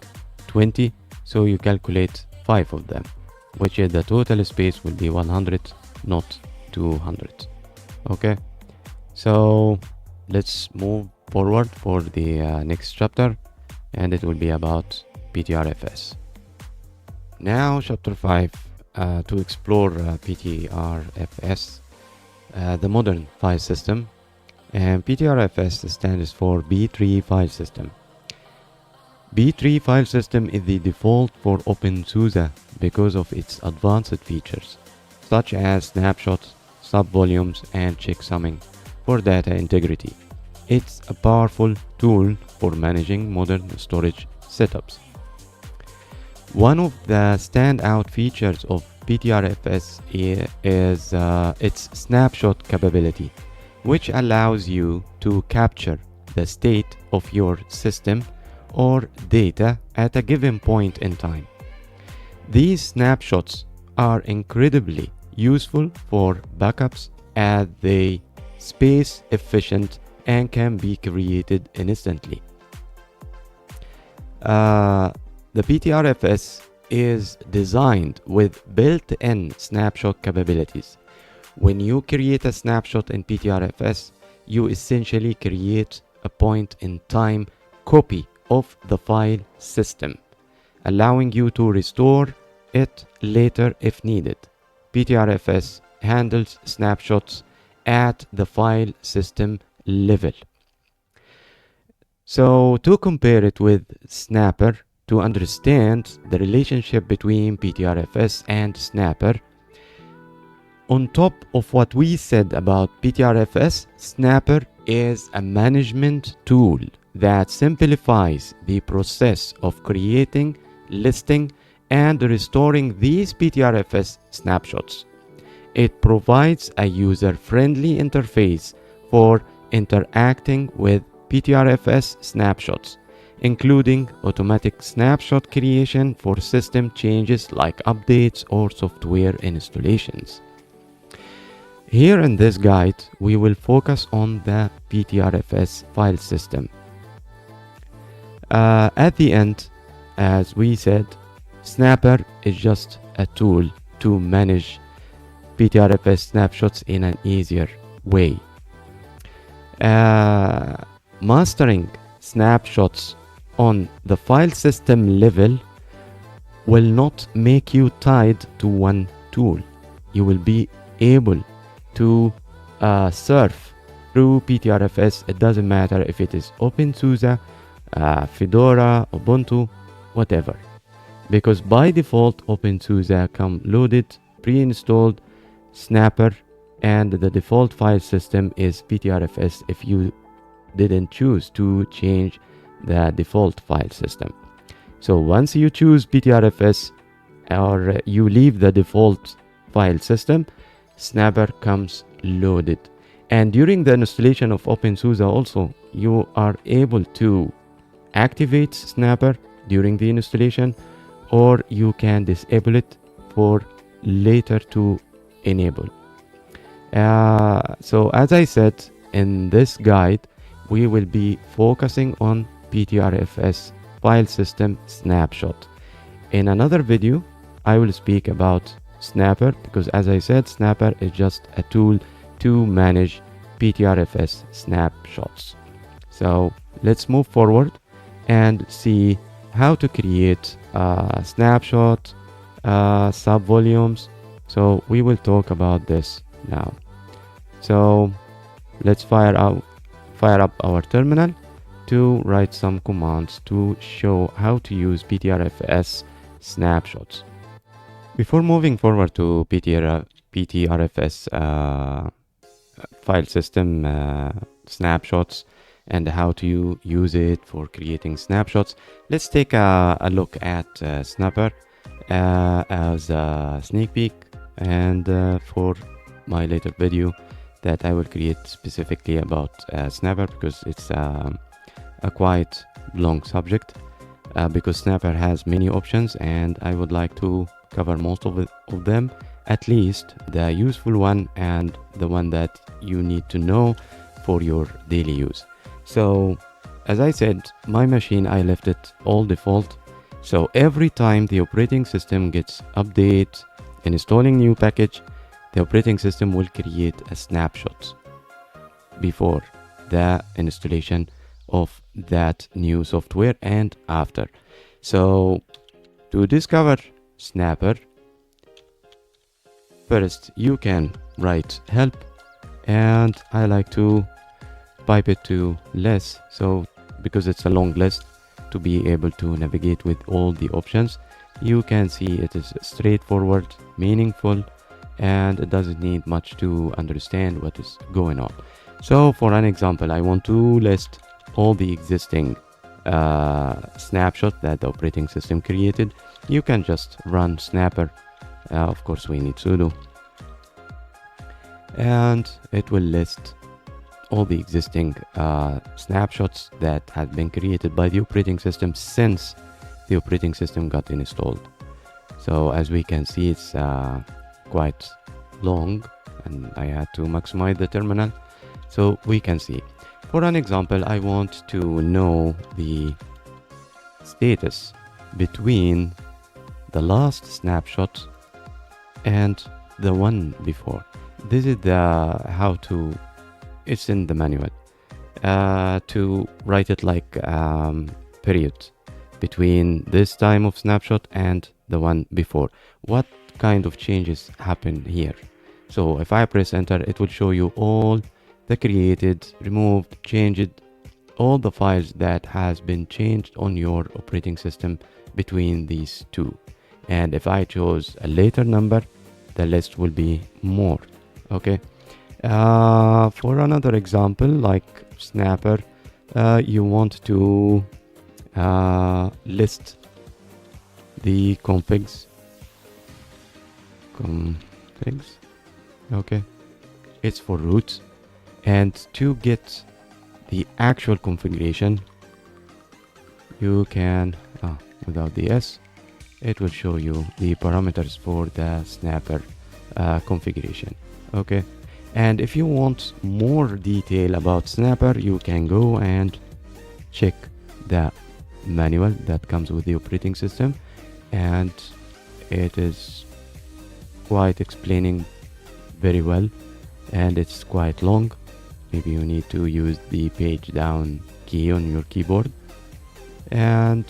20, so you calculate 5 of them, which is the total space will be 100, not 200. Okay, so let's move forward for the next chapter, and it will be about BtrFS. Now chapter 5, to explore BtrFS, the modern file system. And BtrFS stands for B-tree file system. B-tree file system is the default for openSUSE because of its advanced features, such as snapshots, subvolumes, and checksumming for data integrity. It's a powerful tool for managing modern storage setups. One of the standout features of BtrFS is its snapshot capability, which allows you to capture the state of your system or data at a given point in time. These snapshots are incredibly useful for backups as they space efficient and can be created instantly. The BtrFS is designed with built-in snapshot capabilities. When you create a snapshot in BtrFS, you essentially create a point-in-time copy of the file system, allowing you to restore it later if needed. BtrFS handles snapshots at the file system level. So to compare it with Snapper, to understand the relationship between BtrFS and Snapper, on top of what we said about BtrFS, Snapper is a management tool that simplifies the process of creating, listing, and restoring these BtrFS snapshots. It provides a user-friendly interface for interacting with BtrFS snapshots, including automatic snapshot creation for system changes like updates or software installations. Here in this guide, we will focus on the BtrFS file system. At the end, as we said, Snapper is just a tool to manage BtrFS snapshots in an easier way. Mastering snapshots on the file system level will not make you tied to one tool. You will be able to surf through BtrFS. It doesn't matter if it is openSUSE, Fedora, Ubuntu, whatever, because by default openSUSE come loaded, pre-installed Snapper, and the default file system is BtrFS if you didn't choose to change the default file system. So once you choose BtrFS or you leave the default file system, Snapper comes loaded. And during the installation of openSUSE also, you are able to activate Snapper during the installation, or you can disable it for later to enable. So as I said, in this guide, we will be focusing on BtrFS file system snapshot. In another video, I will speak about Snapper, because as I said, Snapper is just a tool to manage BtrFS snapshots. So let's move forward and see how to create snapshot subvolumes. So we will talk about this now. So let's fire up our terminal to write some commands to show how to use BtrFS snapshots. Before moving forward to BtrFS file system snapshots and how to use it for creating snapshots, let's take a look at Snapper as a sneak peek, and for my later video that I will create specifically about Snapper, because it's a quite long subject, because Snapper has many options and I would like to cover most of them, at least the useful one and the one that you need to know for your daily use. So as I said, my machine, I left it all default. So every time the operating system gets update, installing new package, the operating system will create a snapshot before the installation of that new software and after. So to discover Snapper, first you can write help, and I like to pipe it to less, so because it's a long list, to be able to navigate with all the options. You can see it is straightforward, meaningful, and it doesn't need much to understand what is going on. So for an example, I want to list all the existing snapshot that the operating system created. You can just run Snapper. Of course, we need sudo, and it will list all the existing snapshots that have been created by the operating system since the operating system got installed. So as we can see, it's quite long, and I had to maximize the terminal so we can see. For an example, I want to know the status between the last snapshot and the one before. This is the how to, it's in the manual, to write it like period between this time of snapshot and the one before. What kind of changes happen here? So if I press enter, it will show you all the created, removed, changed, all the files that has been changed on your operating system between these two. And if I chose a later number, the list will be more. Okay. For another example, like Snapper, you want to list the configs. Okay, it's for root, and to get the actual configuration, you can without the S, it will show you the parameters for the Snapper configuration. Okay, and if you want more detail about Snapper, you can go and check the manual that comes with the operating system, and it is quite explaining very well, and it's quite long. Maybe you need to use the page down key on your keyboard. And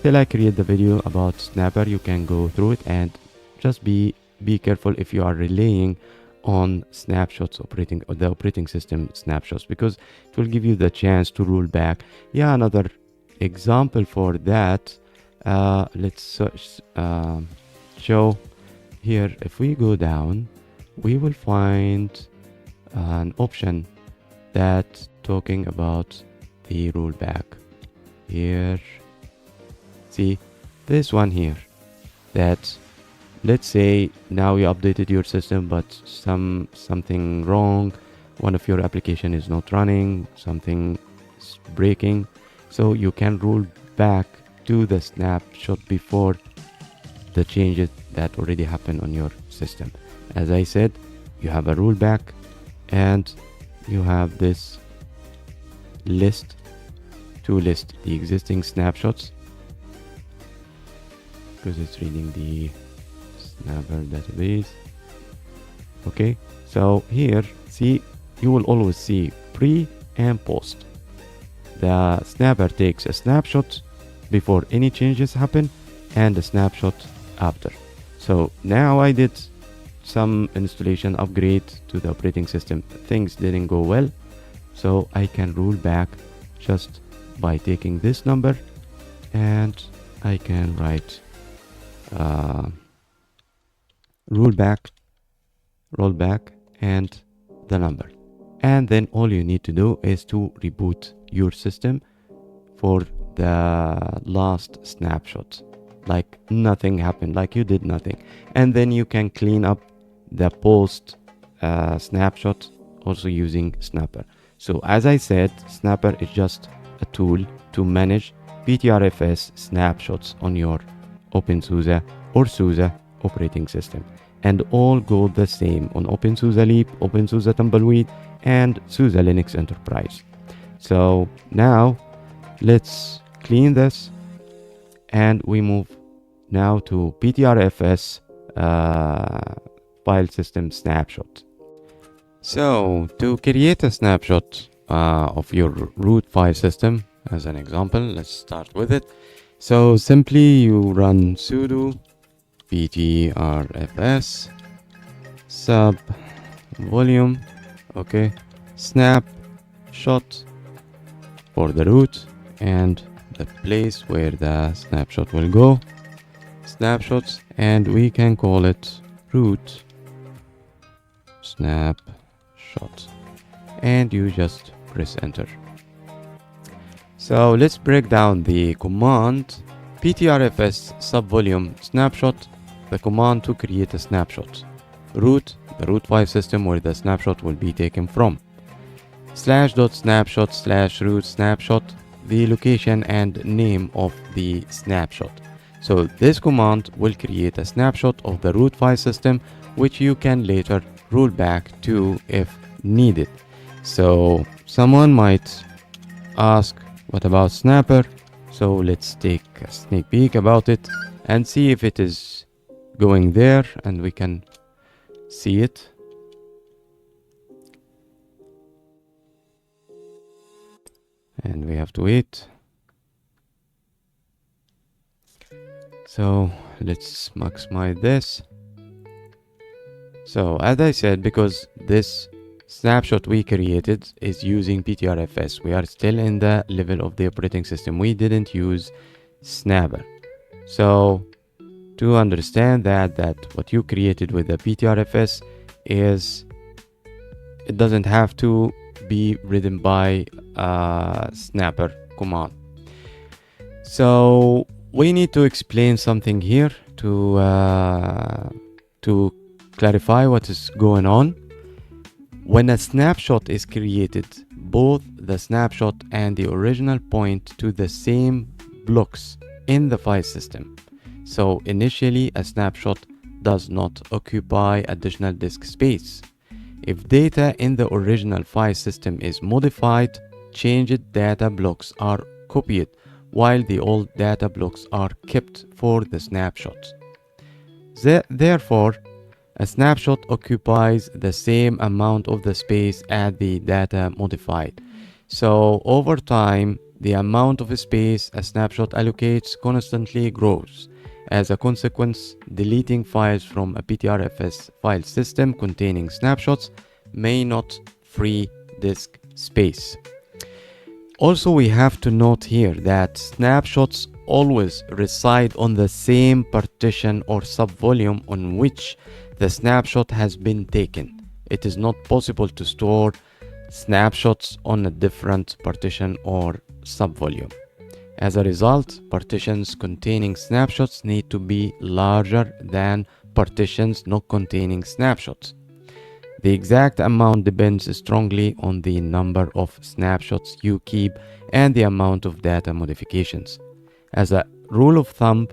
till I create the video about Snapper, you can go through it, and just be careful if you are relying on snapshots, the operating system snapshots, because it will give you the chance to roll back. Yeah, another example for that, let's search, show here. If we go down, we will find an option that's talking about the rollback. Here, see this one here, that let's say now you updated your system, but something wrong, one of your application is not running, something is breaking, so you can roll back to the snapshot before the changes that already happened on your system. As I said, you have a rollback, and you have this list to list the existing snapshots, because it's reading the Snapper database. Okay, so here, see, you will always see pre and post. The Snapper takes a snapshot before any changes happen and a snapshot after. So now I did some installation upgrade to the operating system. Things didn't go well, so I can roll back just by taking this number, and I can write roll back and the number, and then all you need to do is to reboot your system for the last snapshot, like nothing happened, like you did nothing, and then you can clean up the post snapshot also using Snapper. So as I said, Snapper is just a tool to manage BtrFS snapshots on your openSUSE or SUSE operating system, and all go the same on openSUSE Leap, openSUSE Tumbleweed, and SUSE Linux Enterprise. So now let's clean this, and we move now to BtrFS file system snapshot. So to create a snapshot of your root file system, as an example, let's start with it. So simply you run sudo BtrFS sub volume, okay, snapshot for the root and the place where the snapshot will go, snapshots, and we can call it root snapshot, and you just press enter. So let's break down the command BtrFS subvolume snapshot, the command to create a snapshot. Root, the root file system where the snapshot will be taken from. /.snapshot/root snapshot, the location and name of the snapshot. So this command will create a snapshot of the root file system, which you can later roll back to if needed. So someone might ask, what about Snapper? So let's take a sneak peek about it. and see if it is going there, and we can see it. And we have to wait. So let's maximize this. So as I said, because this snapshot we created is using BtrFS, we are still in the level of the operating system. We didn't use Snapper. So to understand that what you created with the BtrFS is, it doesn't have to be written by Snapper command. So we need to explain something here to clarify what is going on. When a snapshot is created, both the snapshot and the original point to the same blocks in the file system. So initially, a snapshot does not occupy additional disk space. If data in the original file system is modified, changed data blocks are copied, while the old data blocks are kept for the snapshot. Therefore, a snapshot occupies the same amount of the space as the data modified. So over time, the amount of space a snapshot allocates constantly grows. As a consequence, deleting files from a BtrFS file system containing snapshots may not free disk space. Also, we have to note here that snapshots always reside on the same partition or subvolume on which the snapshot has been taken. It is not possible to store snapshots on a different partition or subvolume. As a result, partitions containing snapshots need to be larger than partitions not containing snapshots. The exact amount depends strongly on the number of snapshots you keep and the amount of data modifications. As a rule of thumb,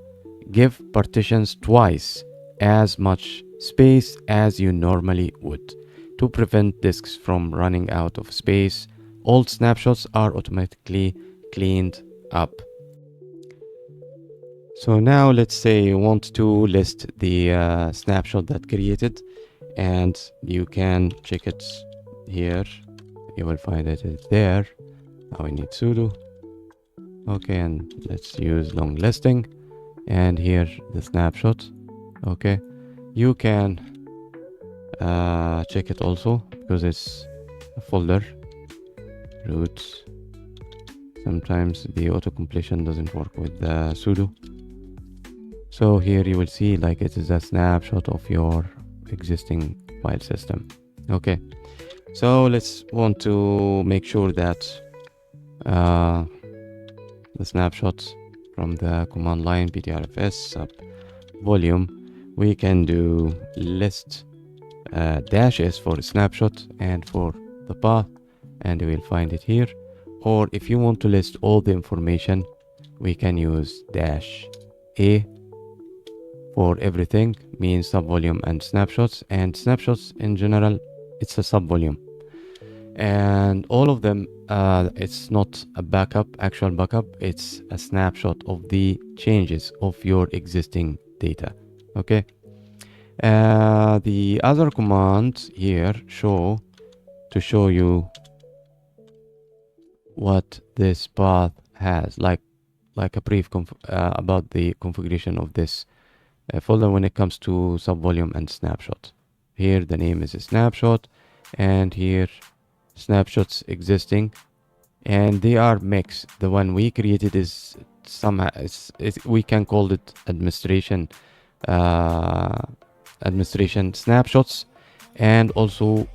give partitions twice as much space as you normally would. To prevent disks from running out of space, old snapshots are automatically cleaned up. So now let's say you want to list the snapshot that created, and you can check it here. You will find it is there. Now we need sudo. Okay, and let's use long listing, and here the snapshot. Okay, you can check it also because it's a folder root. Sometimes the auto completion doesn't work with the sudo. So here you will see like it is a snapshot of your existing file system. Okay, so let's want to make sure that the snapshots from the command line BtrFS sub volume, we can do list -s for snapshot and for the path, and we will find it here. Or if you want to list all the information, we can use -a for everything, means subvolume and snapshots. And snapshots in general, it's a subvolume, and all of them, it's not a backup, actual backup, it's a snapshot of the changes of your existing data. Okay, the other command here to show you what this path has, like a brief about the configuration of this folder when it comes to subvolume and snapshot. Here the name is a snapshot, and here snapshots existing, and they are mixed. The one we created is somehow we can call it administration snapshots, and also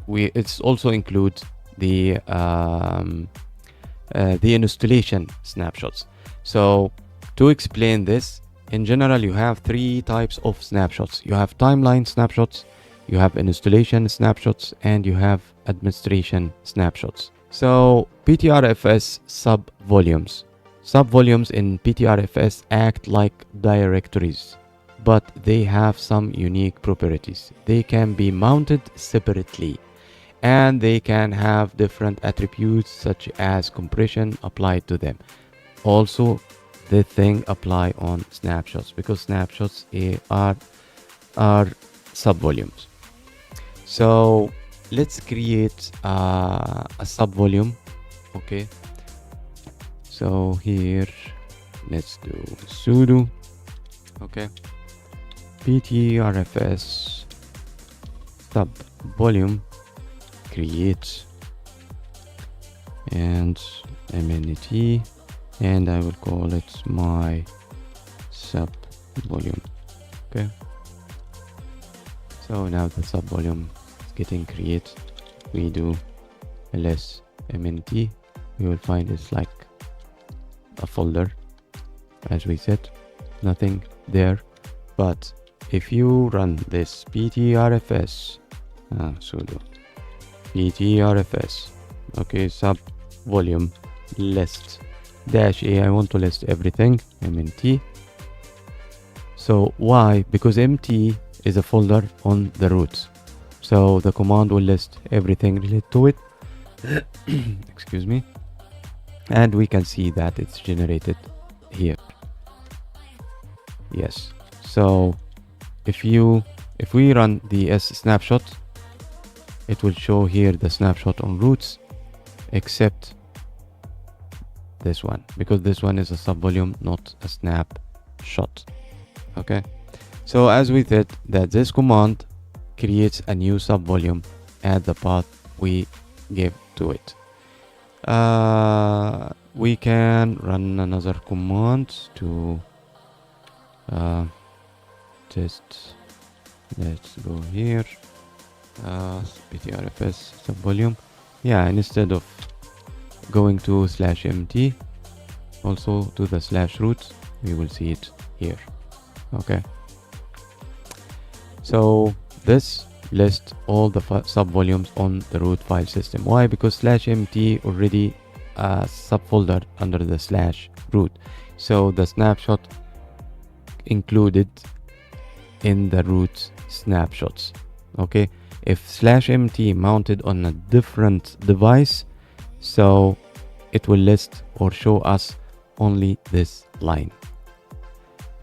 it's also include the installation snapshots. So to explain this, in general, you have three types of snapshots. You have timeline snapshots, you have installation snapshots, and you have administration snapshots. So BtrFS subvolumes. Subvolumes in BtrFS act like directories, but they have some unique properties. They can be mounted separately, and they can have different attributes such as compression applied to them. Also, this thing apply on snapshots, because snapshots are subvolumes. So let's create a subvolume. Okay, so here let's do sudo, okay, BtrFS subvolume create and mnt, and I will call it my subvolume. Okay, so now the subvolume is getting created. We do ls mnt, we will find it's like a folder, as we said, nothing there. But if you run this BtrFS sudo BtrFS, okay, subvolume list -a, I want to list everything, mnt. So why? Because mt is a folder on the root, so the command will list everything related to it. Excuse me. And we can see that it's generated here. Yes, so if we run the s snapshot, it will show here the snapshot on roots, except this one, because this one is a subvolume, not a snapshot. Okay, so as we said, that this command creates a new subvolume at the path we give to it. We can run another command to just, let's go here, BtrFS subvolume. Yeah, and instead of going to /mt, also to the /root, we will see it here. Okay, so this lists all the subvolumes on the root file system. Why? Because /mt already a subfolder under the /root, so the snapshot included in the root snapshots. Okay, if /mt mounted on a different device, so it will list or show us only this line.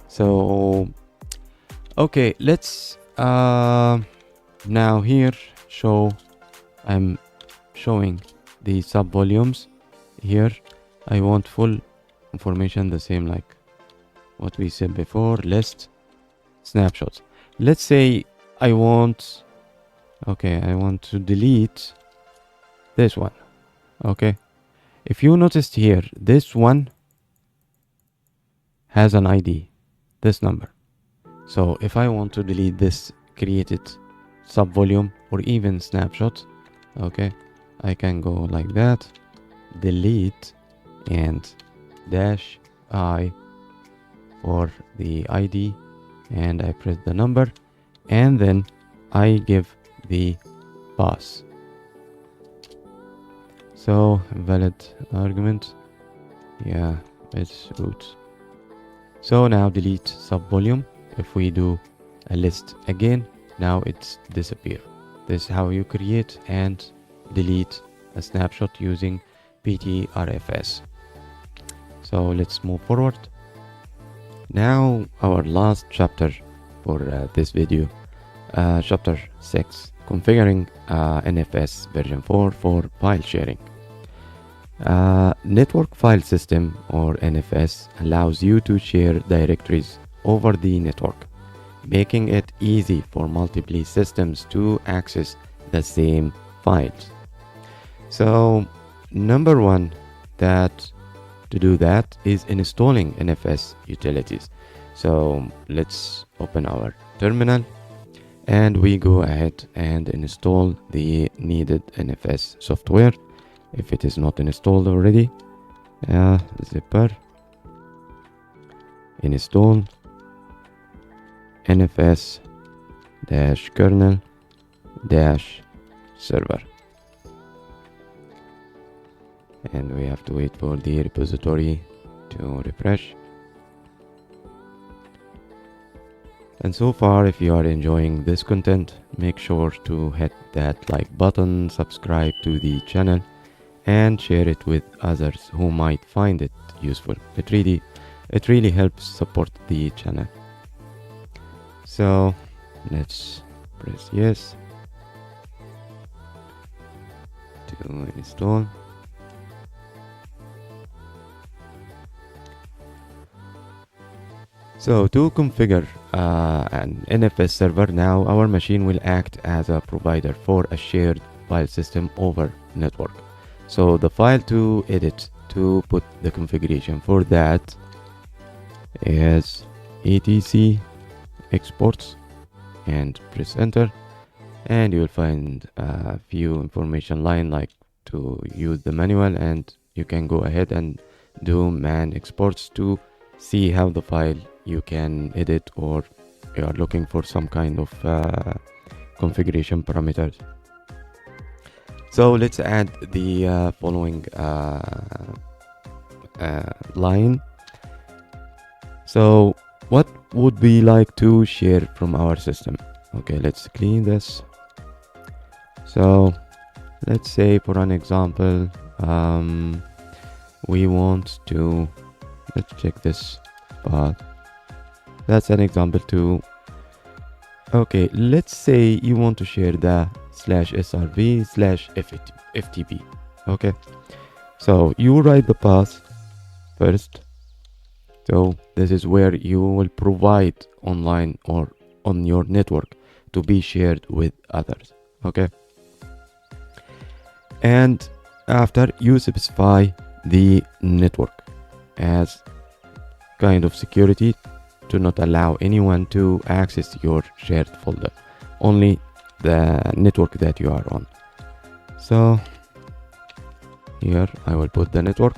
So okay, let's now here I'm showing the subvolumes here. I want full information, the same like what we said before, list snapshots. Let's say I want to delete this one. Okay, if you noticed here, this one has an ID, this number. So if I want to delete this created subvolume or even snapshot, okay, I can go like that, delete, and -i for the ID, and I press the number, and then I give the pass. So valid argument, yeah, it's root. So now delete subvolume. If we do a list again, now it's disappear. This is how you create and delete a snapshot using BtrFS. So let's move forward. Now our last chapter for this video, chapter 6, configuring NFS version 4 for file sharing. Network file system, or NFS, allows you to share directories over the network, making it easy for multiple systems to access the same files. So number one, to do that is installing NFS utilities. So let's open our terminal and we go ahead and install the needed NFS software. If it is not installed already, zipper install NFS -kernel -server, and we have to wait for the repository to refresh. And so far, if you are enjoying this content, make sure to hit that like button, subscribe to the channel, and share it with others who might find it useful. It really It really helps support the channel. So let's press yes to install. So to configure an NFS server, now our machine will act as a provider for a shared file system over network. So the file to edit to put the configuration for that is etc exports, and press enter, and you will find a few information line like to use the manual, and you can go ahead and do man exports to see how the file you can edit, or you are looking for some kind of configuration parameters. So let's add the following line. So what would we like to share from our system? Okay, let's clean this. So let's say for an example, we want to, let's check this path. That's an example to, okay, let's say you want to share the /srv/ftp. Okay, so you write the path first. So this is where you will provide online or on your network to be shared with others. Okay, and after you specify the network as kind of security to not allow anyone to access your shared folder, only the network that you are on. So here I will put the network,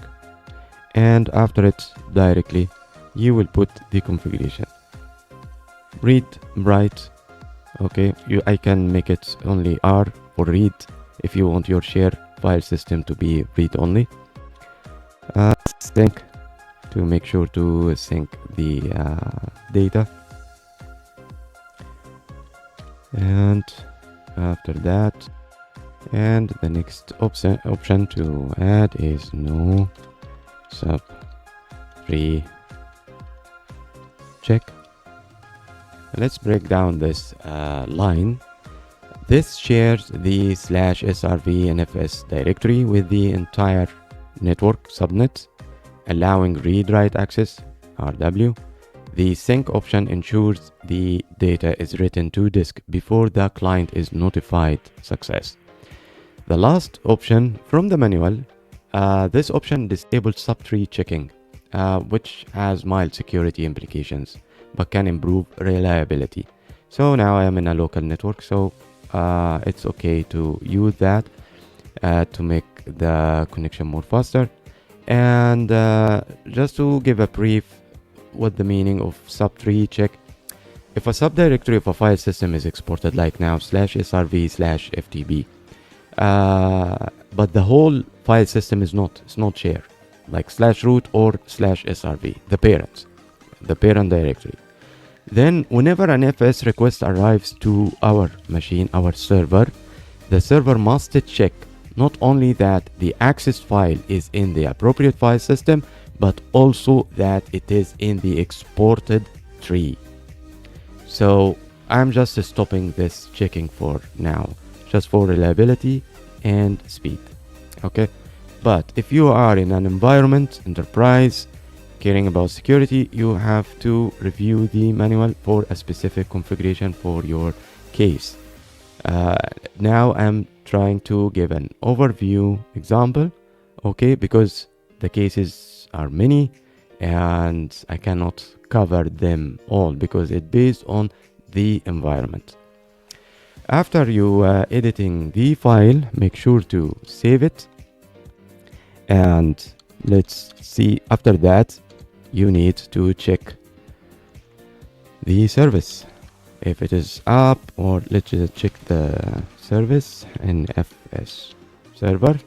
and after it directly you will put the configuration read write. Okay, I can make it only R for read if you want your share file system to be read only. Sync to make sure to sync the data, and after that, and the next option to add is no sub free check. Let's break down this line. This shares the /srv/nfs directory with the entire network subnet, allowing read-write access RW. The sync option ensures the data is written to disk before the client is notified success. The last option from the manual, this option disables sub-tree checking, which has mild security implications but can improve reliability. So now I am in a local network, so it's okay to use that to make the connection more faster. And just to give a brief what the meaning of sub-tree check: if a subdirectory of a file system is exported like now /srv/ftp, but the whole file system is not shared, like /root or /srv, the parent directory, then whenever an FS request arrives to our machine, our server, the server must check not only that the accessed file is in the appropriate file system, but also that it is in the exported tree. So I'm just stopping this checking for now, just for reliability and speed. Okay, but if you are in an environment, enterprise, caring about security, you have to review the manual for a specific configuration for your case. Now I'm trying to give an overview example, okay, because the cases are many and I cannot cover them all because it's based on the environment. After you editing the file, make sure to save it, and let's see, after that you need to check the service if it is up, or let's just check the service in FS server.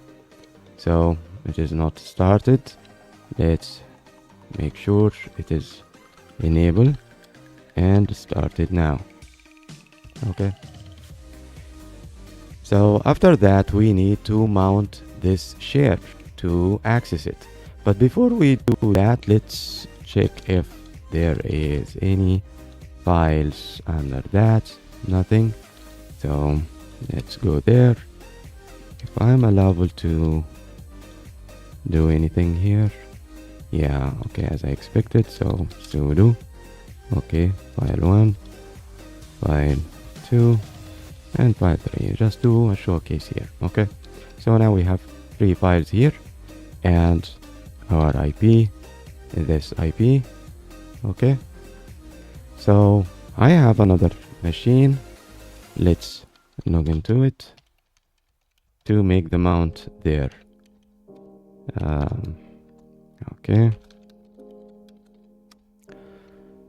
So it is not started. Let's make sure it is enabled and started now. Okay, so after that we need to mount this share to access it. But before we do that, let's check if there is any files under that. Nothing. So let's go there. If I'm allowed to do anything here, yeah, okay, as I expected. So sudo, okay, file1, file2, and file3. Just do a showcase here. Okay, so now we have 3 files here, and our IP is this IP. Okay, so I have another machine. Let's log into it to make the mount there. Okay,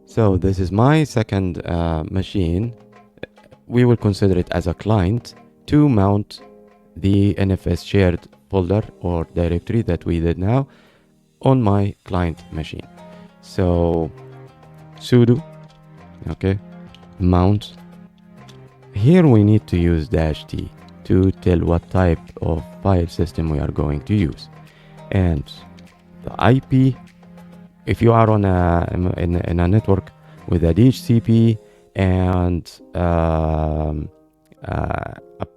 so this is my second machine. We will consider it as a client to mount the NFS shared folder or directory that we did now on my client machine. So sudo, okay, mount. Here we need to use -t to tell what type of file system we are going to use. And the IP, if you are on in a network with a DHCP and a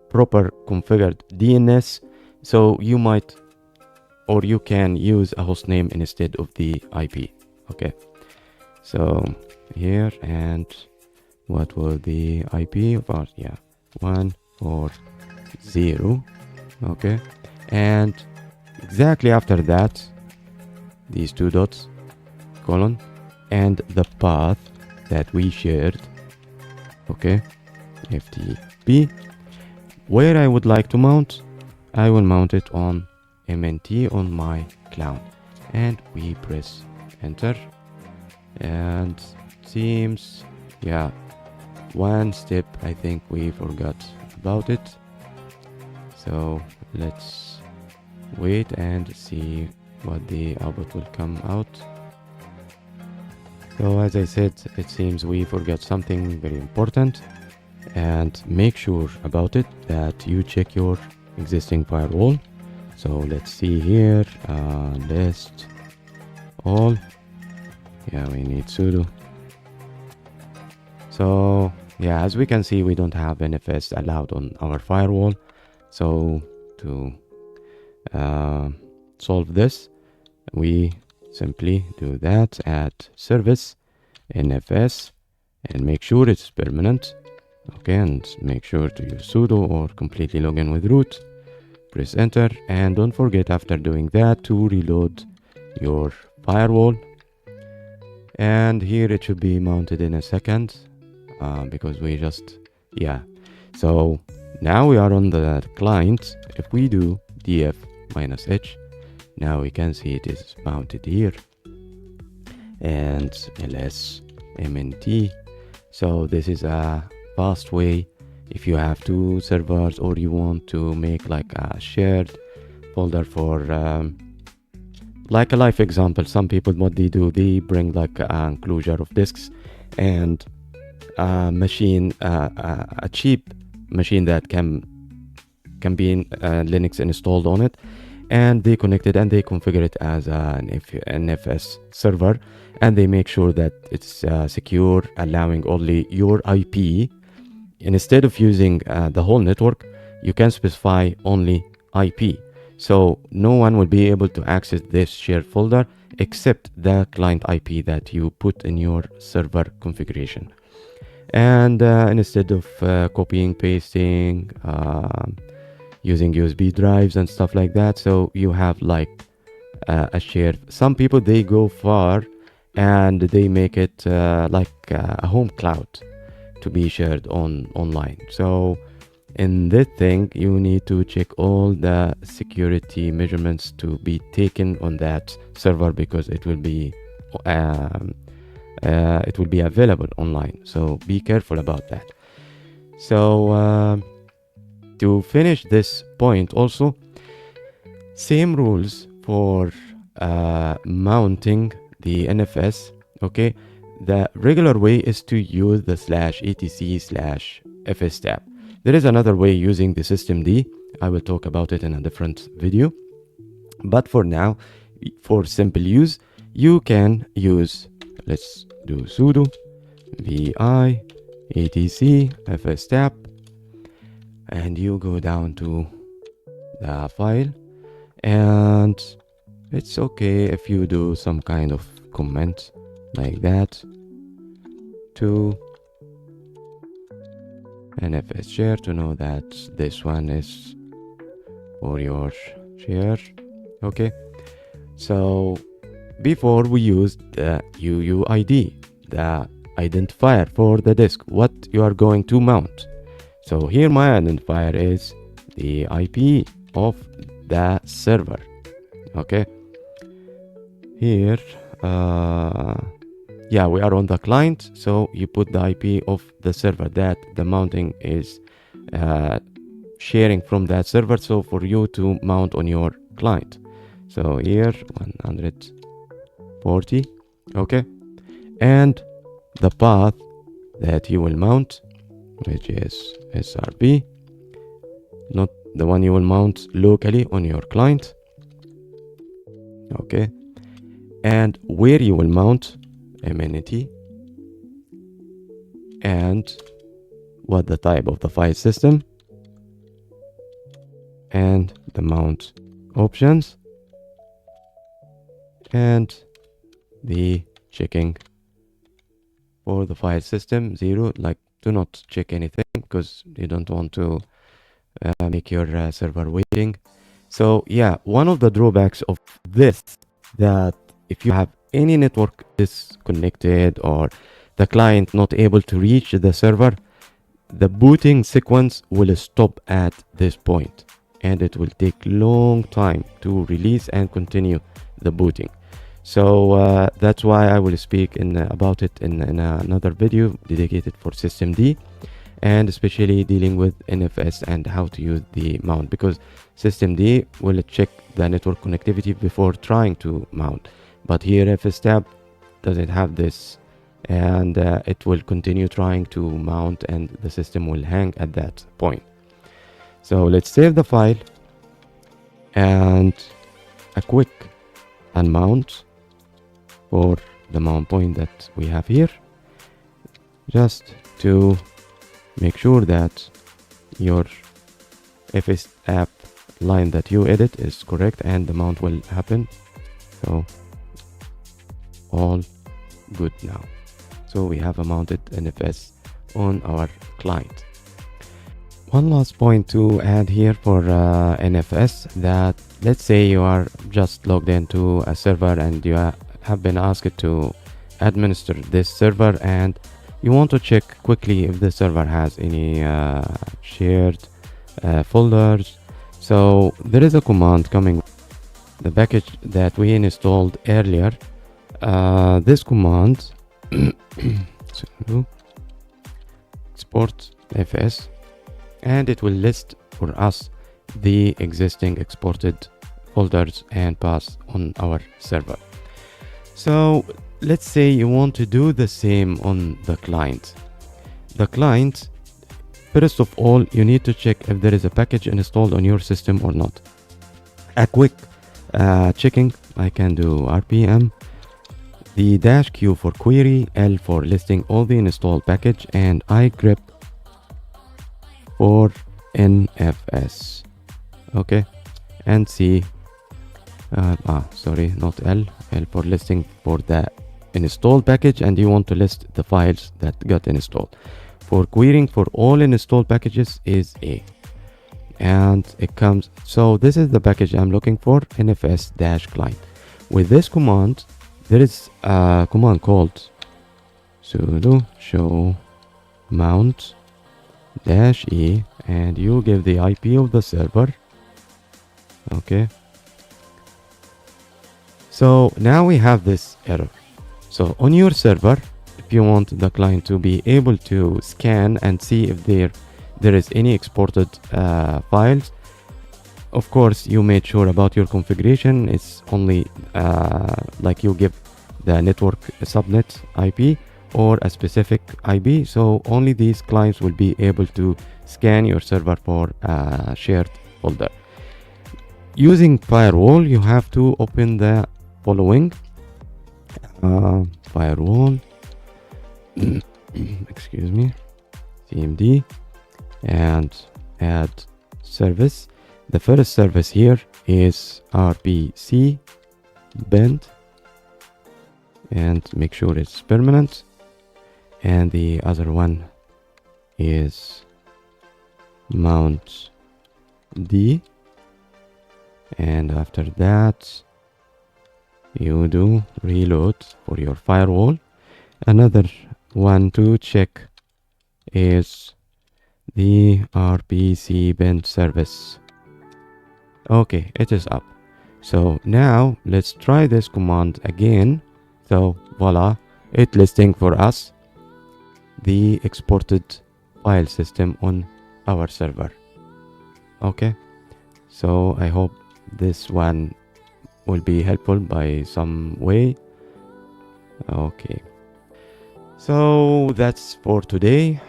proper configured DNS, so you might, or you can use a host name instead of the IP. Okay, so here, and what was the IP of ours? Yeah, 140. Okay, and exactly after that, these 2 dots, colon, and the path that we shared. Okay, FTP. Where I would like to mount, I will mount it on MNT on my cloud, and we press enter. And seems, yeah, one step I think we forgot about it. So let's wait and see what the output will come out. So as I said, it seems we forgot something very important, and make sure about it that you check your existing firewall. So let's see here, list all. Yeah, we need sudo. So yeah, as we can see, we don't have NFS allowed on our firewall. So to solve this, we simply do that, add service NFS, and make sure it's permanent. Okay, and make sure to use sudo or completely log in with root. Press enter, and don't forget after doing that to reload your firewall. And here it should be mounted in a second, because we just, yeah. So now we are on the client. If we do df-h, now we can see it is mounted here, and ls mnt. So this is a fast way if you have 2 servers, or you want to make like a shared folder for like a live example. Some people, what they do, they bring like an enclosure of disks and a machine, a cheap machine that can be in Linux installed on it, and they connect it and they configure it as an NFS server, and they make sure that it's secure, allowing only your IP. Instead of using the whole network, you can specify only IP. So no one will be able to access this shared folder except the client IP that you put in your server configuration. And instead of copying, pasting, using USB drives and stuff like that, so you have like a shared. Some people, they go far and they make it like a home cloud to be shared online. So in this thing, you need to check all the security measurements to be taken on that server, because it will be available online. So be careful about that. So to finish this point, also same rules for mounting the NFS. Okay, the regular way is to use the /etc/fs tab. There is another way using the systemd. I will talk about it in a different video. But for now, for simple use, you can use, let's do sudo vi etc fstab, and you go down to the file, and it's okay if you do some kind of comment like that to NFS share to know that this one is for your share. Okay, so before we used the UUID, the identifier for the disk, what you are going to mount. So here my identifier is the IP of the server. Okay, here yeah, we are on the client, so you put the IP of the server that the mounting is sharing from that server, so for you to mount on your client. So here 140. Okay, and the path that you will mount, which is SRP, not the one you will mount locally on your client. Okay, and where you will mount amenity, and what the type of the file system, and the mount options, and the checking for the file system 0. Like, do not check anything because you don't want to make your server waiting. So yeah, one of the drawbacks of this, that if you have any network disconnected or the client not able to reach the server, the booting sequence will stop at this point, and it will take long time to release and continue the booting. So that's why I will speak about it in another video dedicated for systemd, and especially dealing with NFS and how to use the mount, because systemd will check the network connectivity before trying to mount, but here fstab doesn't have this, and it will continue trying to mount, and the system will hang at that point. So let's save the file, and a quick unmount for the mount point that we have here, just to make sure that your fstab line that you edit is correct and the mount will happen. So all good now. So we have a mounted NFS on our client. One last point to add here for NFS, that let's say you are just logged into a server and you have been asked to administer this server, and you want to check quickly if the server has any shared folders. So there is a command coming, the package that we installed earlier. This command export fs, and it will list for us the existing exported folders and paths on our server. So let's say you want to do the same on the client. The client, first of all, you need to check if there is a package installed on your system or not. A quick checking, I can do rpm, the -q for query, L for listing all the installed package, and igrep for NFS. Okay, and C, sorry, not L for listing for the installed package, and you want to list the files that got installed. For querying for all installed packages is A, and it comes, so this is the package I'm looking for, nfs-client. With this command, there is a command called sudo show mount -e, and you give the IP of the server. Okay, so now we have this error. So on your server, if you want the client to be able to scan and see if there is any exported files, of course you made sure about your configuration. It's only like you give the network subnet IP or a specific IP, so only these clients will be able to scan your server for a shared folder. Using firewall, you have to open the following. firewall, excuse me, cmd, and add service. The first service here is RPC bend, and make sure it's permanent, and the other one is mount D, and after that you do reload for your firewall. Another one to check is the RPC bend service. Okay, it is up. So now let's try this command again. So voila, it listing for us the exported file system on our server. Okay, so I hope this one will be helpful by some way. Okay, so that's for today.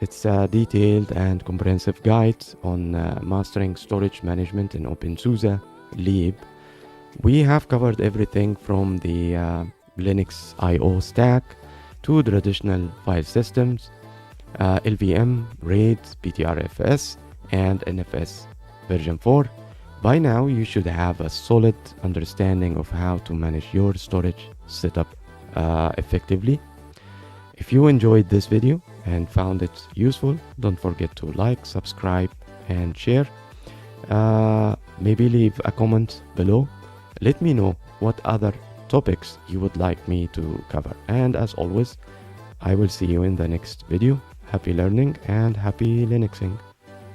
It's a detailed and comprehensive guide on mastering storage management in openSUSE lib. We have covered everything from the Linux IO stack to traditional file systems, LVM, RAID, BtrFS, and NFS version 4. By now, you should have a solid understanding of how to manage your storage setup effectively. If you enjoyed this video and found it useful, don't forget to like, subscribe, and share. Maybe leave a comment below. Let me know what other topics you would like me to cover. And as always, I will see you in the next video. Happy learning and happy Linuxing.